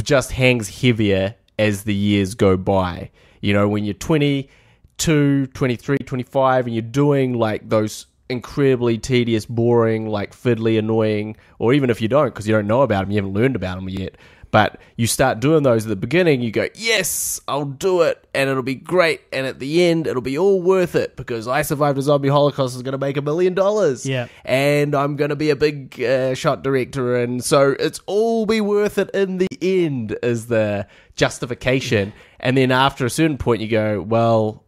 just hangs heavier as the years go by. When you're 22, 23, 25, and you're doing like those incredibly tedious, boring, like fiddly, annoying, or even if you don't, because you don't know about them, you haven't learned about them yet, but you start doing those at the beginning, you go, yes, I'll do it, and it'll be great, and at the end, it'll be all worth it, because I survived a zombie holocaust, is going to make $1 million, and I'm going to be a big shot director, and so it's all be worth it in the end, is the justification, and then after a certain point, you go, well,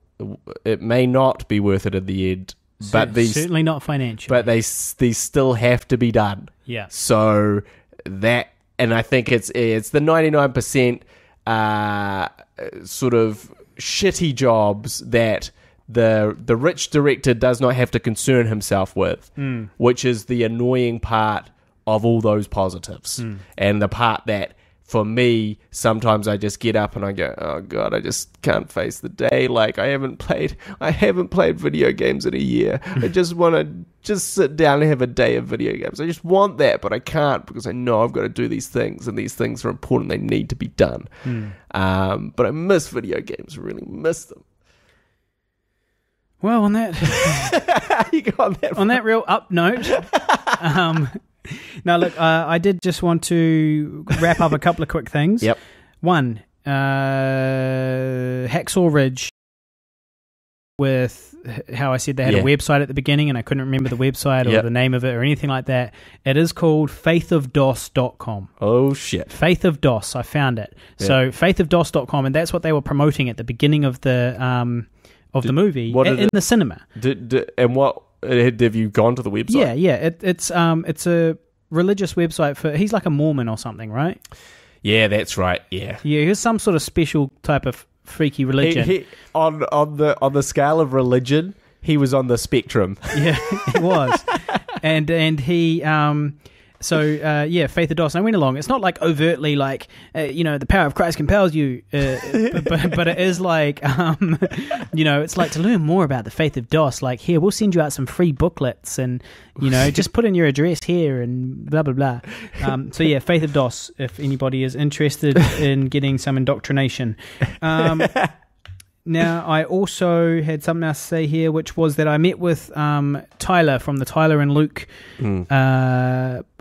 it may not be worth it in the end, but these certainly not financially. But these still have to be done. Yeah. So that, and I think it's the 99% sort of shitty jobs that the rich director does not have to concern himself with, which is the annoying part of all those positives, and the part that. For me, sometimes I just get up and I go, oh God, I just can't face the day. Like I haven't played video games in a year. I just want to just sit down and have a day of video games. I just want that, but I can't because I know I've got to do these things, and these things are important. They need to be done. But I miss video games. I really miss them. Well, on that, you go on that real up note. Now, look, I did just want to wrap up a couple of quick things. Yep. One, Hacksaw Ridge, with how I said they had a website at the beginning and I couldn't remember the website or the name of it or anything like that. It is called faithofdos.com. Oh, shit. Faith of DOS. I found it. Yeah. So faithofdos.com, and that's what they were promoting at the beginning of the movie in the cinema. And what... Have you gone to the website? Yeah. It's a religious website for. He's like a Mormon or something, right? Yeah, that's right. Yeah. Yeah, he was some sort of special type of freaky religion. On the scale of religion, he was on the spectrum. Yeah, he was. and he Faith of Dos. And I went along. It's not like overtly like the power of Christ compels you, but it is like it's like to learn more about the Faith of Dos. Like, here, we'll send you out some free booklets, and just put in your address here and blah blah blah. Faith of Dos. If anybody is interested in getting some indoctrination. Now, I also had something else to say here, which was that I met with Tyler from the Tyler and Luke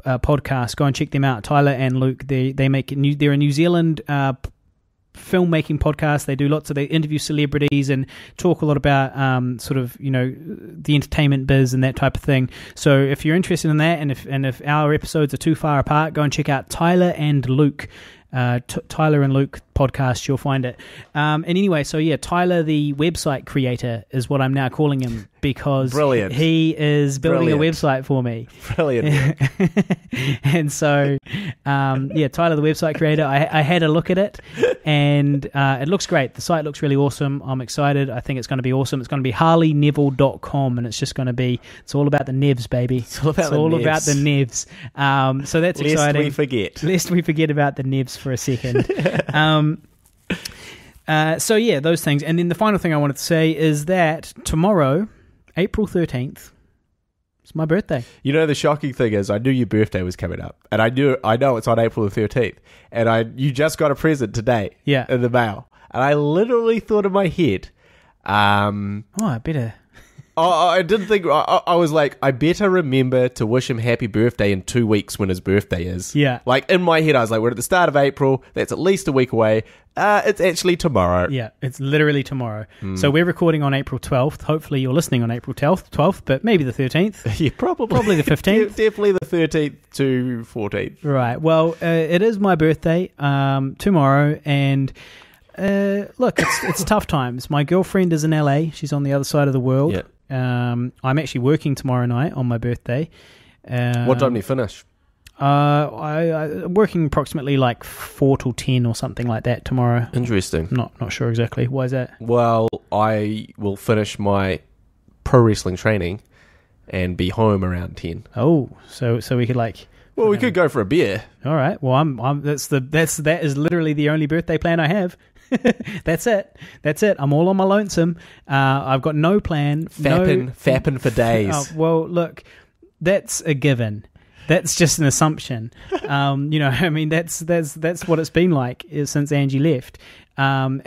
podcast. Go and check them out. Tyler and Luke. They're a New Zealand filmmaking podcast. They do they interview celebrities and talk a lot about the entertainment biz and that type of thing. So if you're interested in that, and if our episodes are too far apart, go and check out Tyler and Luke. Tyler and Luke podcast, you'll find it. And anyway, Tyler, the website creator, is what I'm now calling him, because Brilliant. He is building a website for me. Brilliant. And so, Tyler, the website creator, I had a look at it, and it looks great. The site looks really awesome. I'm excited. I think it's going to be awesome. It's going to be harleyneville.com, and it's just going to be, it's all about the nevs, baby. It's all about the nevs. So that's exciting. Lest we forget about the nevs for a second. Those things. And then the final thing I wanted to say is that tomorrow, April 13th, it's my birthday. You know, the shocking thing is, I knew your birthday was coming up, and I know it's on April the 13th, and you just got a present today in the mail, and I literally thought in my head, I better... I didn't think... I was like, I better remember to wish him happy birthday in 2 weeks when his birthday is. Yeah. Like, in my head, I was like, we're at the start of April. That's at least a week away. It's actually tomorrow. Yeah, it's literally tomorrow. So we're recording on April 12th. Hopefully you're listening on April 12th, but maybe the 13th. Yeah, probably. Probably the 15th. Definitely the 13th to 14th. Right. Well, it is my birthday tomorrow, and... look, it's tough times. My girlfriend is in LA. She's on the other side of the world. Yeah. I'm actually working tomorrow night on my birthday. What time do you finish? I'm working approximately like 4 till 10 or something like that tomorrow. Interesting. Not sure exactly. Why is that? Well, I will finish my pro wrestling training and be home around 10. Oh, so we could like... Well, we could go for a beer. All right. Well, that is literally the only birthday plan I have. That's it. I'm all on my lonesome. I've got no plan. Fapping for days. Well, look, that's a given. That's just an assumption. I mean, that's what it's been like since Angie left. I've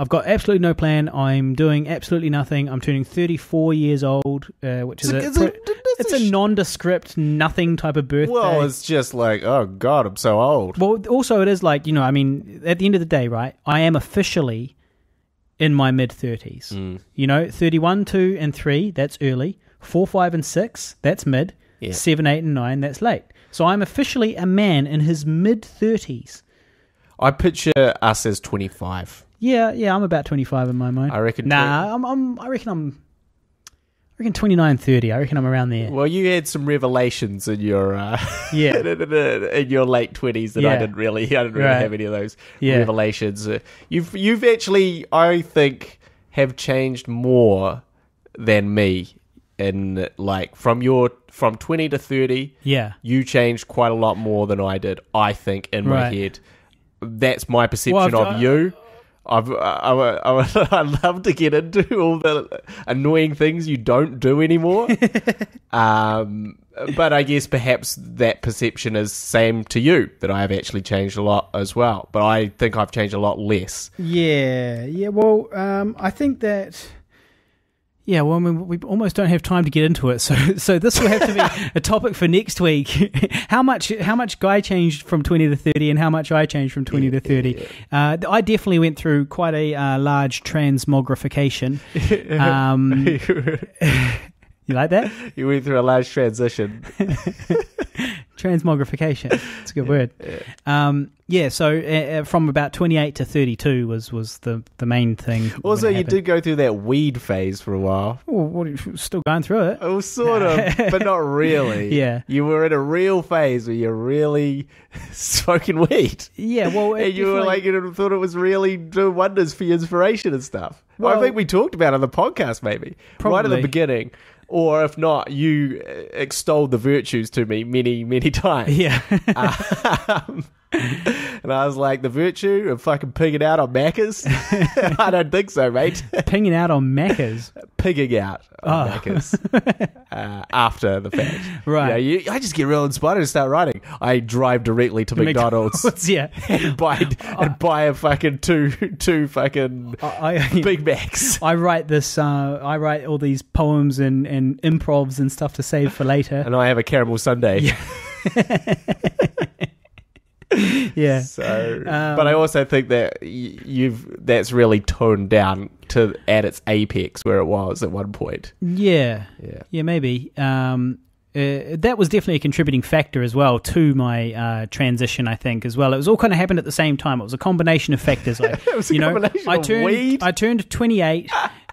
got absolutely no plan. I'm doing absolutely nothing. I'm turning 34 years old, which is it's a nondescript, nothing type of birthday. Well, it's just like, oh God, I'm so old. Well, also it is like, I mean, at the end of the day, right, I am officially in my mid-30s. 31, 2, and 3, that's early. 4, 5, and 6, that's mid. Yeah. 7, 8, and 9, that's late. So I'm officially a man in his mid-30s. I picture us as 25. Yeah, I'm about 25 in my mind. I reckon. I reckon 29, 30. I reckon I'm around there. Well, you had some revelations in your in your late 20s that I didn't really have any of those revelations. You've actually, I think, have changed more than me. And like from 20 to 30, you changed quite a lot more than I did. I think in my head, that's my perception of you. I'd love to get into all the annoying things you don't do anymore. But I guess perhaps that perception is same to you, that I have actually changed a lot as well. But I think I've changed a lot less. Yeah. Well, I think that. Yeah, well, I mean, we almost don't have time to get into it, so this will have to be a topic for next week. How much Guy changed from 20 to 30, and how much I changed from 20 to 30. I definitely went through quite a large transmogrification. You like that? You went through a large transition. Transmogrification. It's a good word. So from about 28 to 32 was the main thing. Also, you did go through that weed phase for a while. Oh, what, still going through it. It was sort of, but not really. Yeah. You were in a real phase where you're really smoking weed. Yeah, well... And you were like, you thought it was really doing wonders for your inspiration and stuff. Well, I think we talked about it on the podcast, maybe. Probably. Right at the beginning. Or if not, you extolled the virtues to me many, many times. Yeah. And I was like, the virtue of fucking pigging out on Macca's? I don't think so, mate. Pinging out on Macca's? Pigging out on Macca's. After the fact. Right. I just get real inspired and start writing. I drive directly to McDonald's. Yeah. and buy a fucking two fucking Big Macs. I write all these poems and improvs and stuff to save for later. And I have a caramel sundae. Yeah. Yeah. So, but I also think that that's really toned down at its apex where it was at one point. Yeah, maybe. That was definitely a contributing factor as well to my transition, I think, as well. It was all kind of happened at the same time. It was a combination of factors. It was a combination of weed. I turned 28.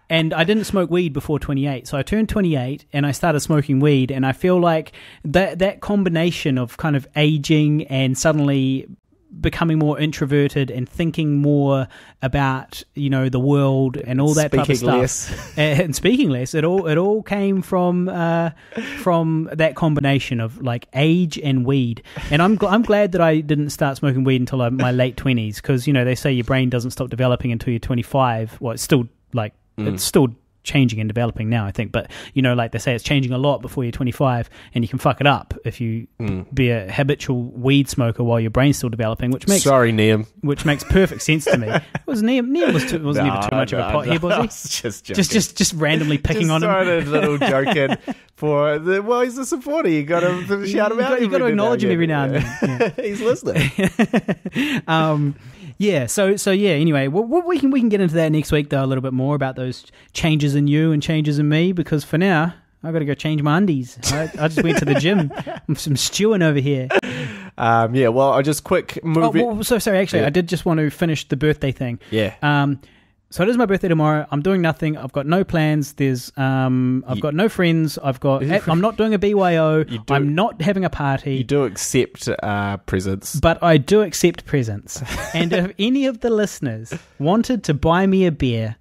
And I didn't smoke weed before 28. So I turned 28 and I started smoking weed. And I feel like that combination of kind of aging and suddenly becoming more introverted and thinking more about, the world and all that type of stuff. And speaking less. It all came from that combination of like age and weed. And I'm glad that I didn't start smoking weed until my late 20s because, they say your brain doesn't stop developing until you're 25. Well, it's still like... It's still changing and developing now, I think. But, like they say, it's changing a lot before you're 25, and you can fuck it up if you be a habitual weed smoker while your brain's still developing, which makes... Sorry, Liam. Which makes perfect sense to me. Wasn't never too much of a pothead, was he? Just randomly picking on him. Just a little joke in for... he's a supporter. You got to shout him out. You got to acknowledge him every now and then. Yeah. He's listening. Yeah, so anyway, we can get into that next week, though, a little bit more about those changes in you and changes in me, because for now, I've got to go change my undies. I just went to the gym. I'm some stewing over here. I just quick move I did just want to finish the birthday thing. Yeah. So it is my birthday tomorrow. I'm doing nothing. I've got no plans. I've got no friends. I'm not doing a BYO. I'm not having a party. You do accept presents. But I do accept presents. And if any of the listeners wanted to buy me a beer,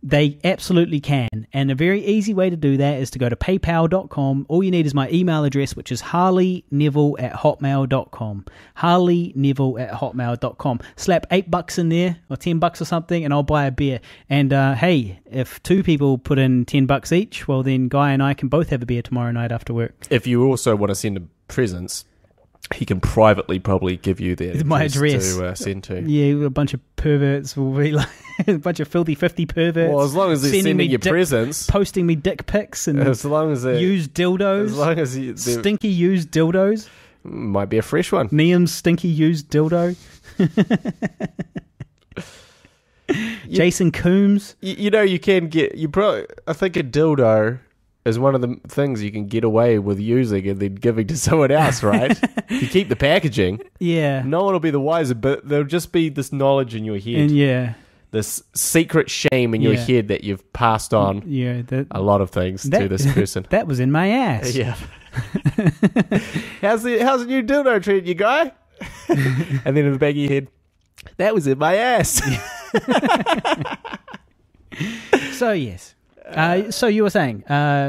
they absolutely can. And a very easy way to do that is to go to paypal.com. All you need is my email address, which is harleyneville@hotmail.com. harleyneville@hotmail.com. Slap $8 in there or $10 or something, and I'll buy a beer. And hey, if two people put in $10 each, well then Guy and I can both have a beer tomorrow night after work. If you also want to send him presents, he can privately probably give you my address to send to. Yeah, a bunch of perverts will be like a bunch of filthy 50 perverts. Well, as long as they're sending you presents, posting me dick pics, and as long as used dildos, as long as stinky used dildos, might be a fresh one. Liam's stinky used dildo. Jason Coombs. You can get I think a dildo is one of the things you can get away with using and then giving to someone else, right? If you keep the packaging, no one will be the wiser, but there'll just be this knowledge in your head. And this secret shame in your head that you've passed on a lot of things to this person. That was in my ass. Yeah. How's the new dildo treating you, Guy? And then in the back of your head, that was in my ass. So, yes. So you were saying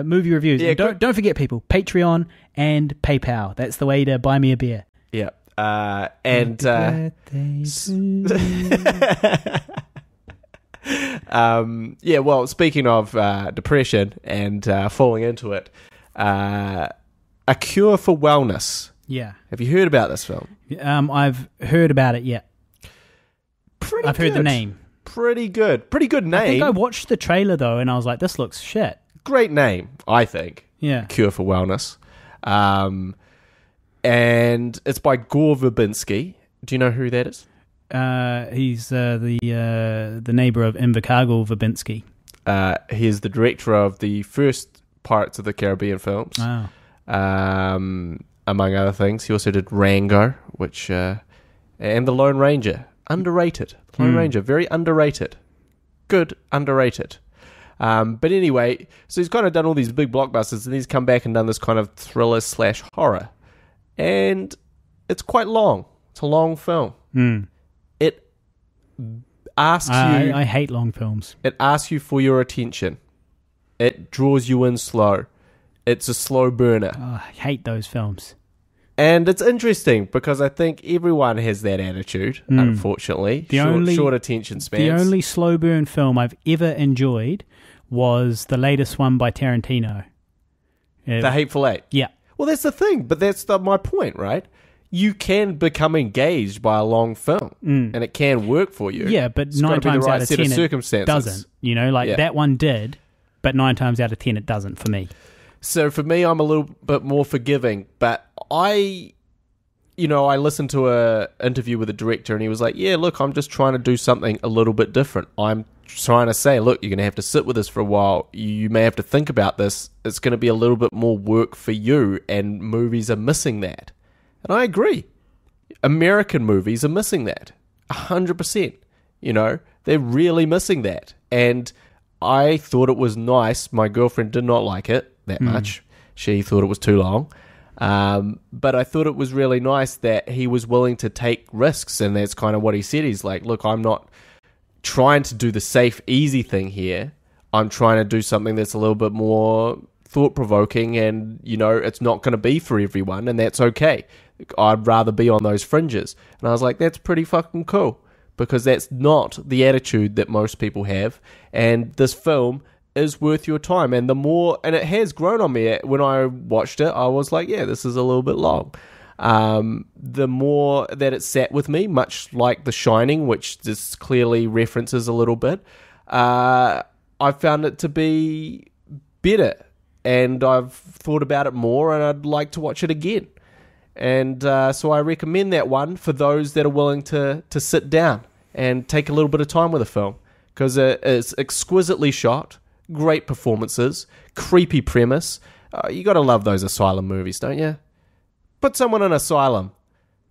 movie reviews. Yeah, don't forget, people, Patreon and PayPal. That's the way to buy me a beer. Yeah. Speaking of depression and falling into it, A Cure for Wellness. Yeah. Have you heard about this film? I've heard about it, yeah. I've heard the name. Pretty good name. I think I watched the trailer, though, and I was like, this looks shit. Great name, I think. Yeah. Cure for Wellness. And it's by Gore Verbinski. Do you know who that is? He's the neighbor of Invercargill Verbinski. He's the director of the first Pirates of the Caribbean films. Wow. among other things. He also did Rango, which and The Lone Ranger. Underrated. Lone Ranger, very underrated. Good, underrated. But anyway, so he's kind of done all these big blockbusters, and he's come back and done this kind of thriller/horror. And it's quite long. It's a long film. It asks you... I hate long films. It asks you for your attention. It draws you in slow. It's a slow burner. Oh, I hate those films. And it's interesting because I think everyone has that attitude, unfortunately. Short attention spans. The only slow burn film I've ever enjoyed was the latest one by Tarantino. The Hateful Eight. Yeah. Well, that's the thing, but that's my point, right? You can become engaged by a long film, and it can work for you. Yeah, but it's 9 times out of 10 it doesn't. You know, that one did, but 9 times out of 10 it doesn't for me. So for me, I'm a little bit more forgiving, but I listened to a interview with a director, and he was like, yeah, look, I'm just trying to do something a little bit different. I'm trying to say, look, you're going to have to sit with this for a while. You may have to think about this. It's going to be a little bit more work for you, and movies are missing that. And I agree. American movies are missing that. 100%. You know, they're really missing that. And I thought it was nice. My girlfriend did not like it that much. She thought it was too long. But I thought it was really nice that he was willing to take risks, and that's kind of what he said. He's like, look, I'm not trying to do the safe, easy thing here. I'm trying to do something that's a little bit more thought-provoking, and, you know, it's not going to be for everyone, and that's okay. I'd rather be on those fringes. And I was like, that's pretty fucking cool, because that's not the attitude that most people have, and this film is worth your time. And and it has grown on me. When I watched it, I was like, yeah, this is a little bit long. The more that it sat with me, much like The Shining, which this clearly references a little bit, I found it to be better, and I've thought about it more, and I'd like to watch it again. And so I recommend that one for those that are willing to sit down and take a little bit of time with a film, because it's exquisitely shot. Great performances, creepy premise. You gotta love those asylum movies, don't you? Put someone in asylum.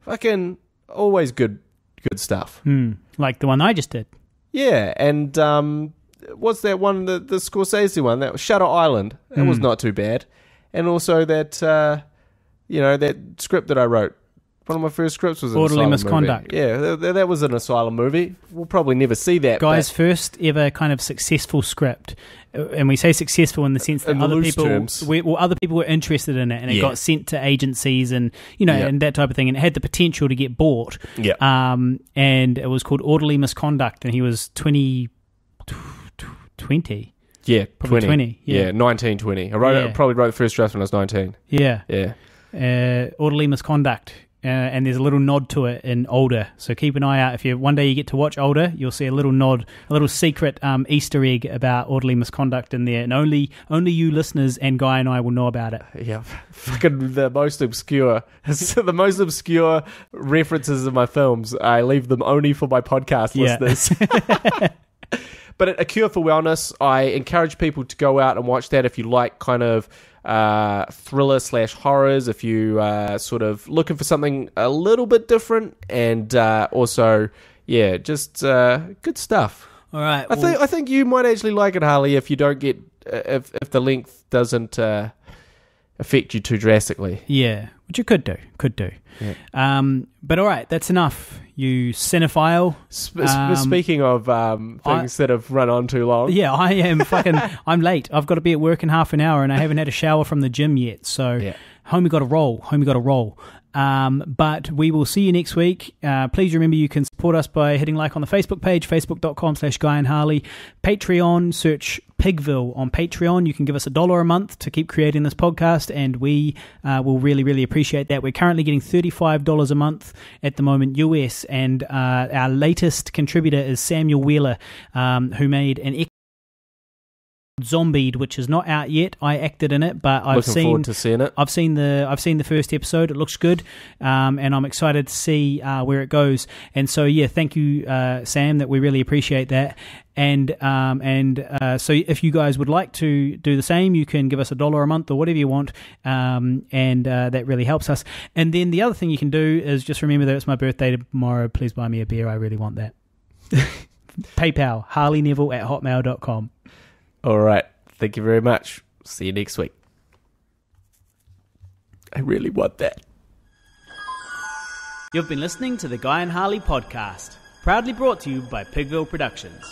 Fucking always good stuff. Like the one I just did. Yeah, and what's that one, the Scorsese one? That was Shutter Island. That was not too bad. And also that, that script that I wrote. One of my first scripts was an Orderly asylum Misconduct. movie. Yeah, that was an asylum movie. We'll probably never see that. Guy's first ever kind of successful script. And we say successful in the sense that other people were interested in it, and it got sent to agencies and, and that type of thing, and it had the potential to get bought. Yeah. And it was called Orderly Misconduct, and he was 20. Yeah, probably 20. Yeah, 19, 20. I probably wrote the first draft when I was 19. Yeah. Yeah. Orderly Misconduct. And there's a little nod to it in Older, so keep an eye out. If one day you get to watch Older, you'll see a little nod, a little secret Easter egg about Orderly Misconduct in there, and only you listeners and Guy and I will know about it. Yeah, fucking the most obscure references in my films. I leave them only for my podcast listeners. But A Cure for Wellness, I encourage people to go out and watch that if you like kind of thriller/horrors, if you sort of looking for something a little bit different, and also, just good stuff. All right, I think you might actually like it, Harley, if you don't get if the length doesn't affect you too drastically. Yeah, which it could do. Yeah. But all right, that's enough, you cinephile. Speaking of things that have run on too long. Yeah, I am I'm late. I've got to be at work in half an hour, and I haven't had a shower from the gym yet. So, homie got to roll. But we will see you next week. Please remember you can support us by hitting like on the Facebook page, facebook.com/Guy and Harley. Patreon, search Pigville on Patreon. You can give us $1 a month to keep creating this podcast, and we will really, really appreciate that. We're currently getting $35 a month at the moment, US, and our latest contributor is Samuel Wheeler, who made an Zombied, which is not out yet. I acted in it, but I've looking forward to seeing it. I've seen the first episode. It looks good, and I'm excited to see where it goes. And so, thank you, Sam. That we really appreciate that. And so if you guys would like to do the same, you can give us $1 a month or whatever you want, and that really helps us. And then the other thing you can do is just remember that it's my birthday tomorrow. Please buy me a beer. I really want that. PayPal, harleyneville@hotmail.com. All right. Thank you very much. See you next week. I really want that. You've been listening to the Guy and Harley podcast, proudly brought to you by Pigville Productions.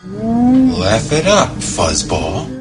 Laugh it up, fuzzball.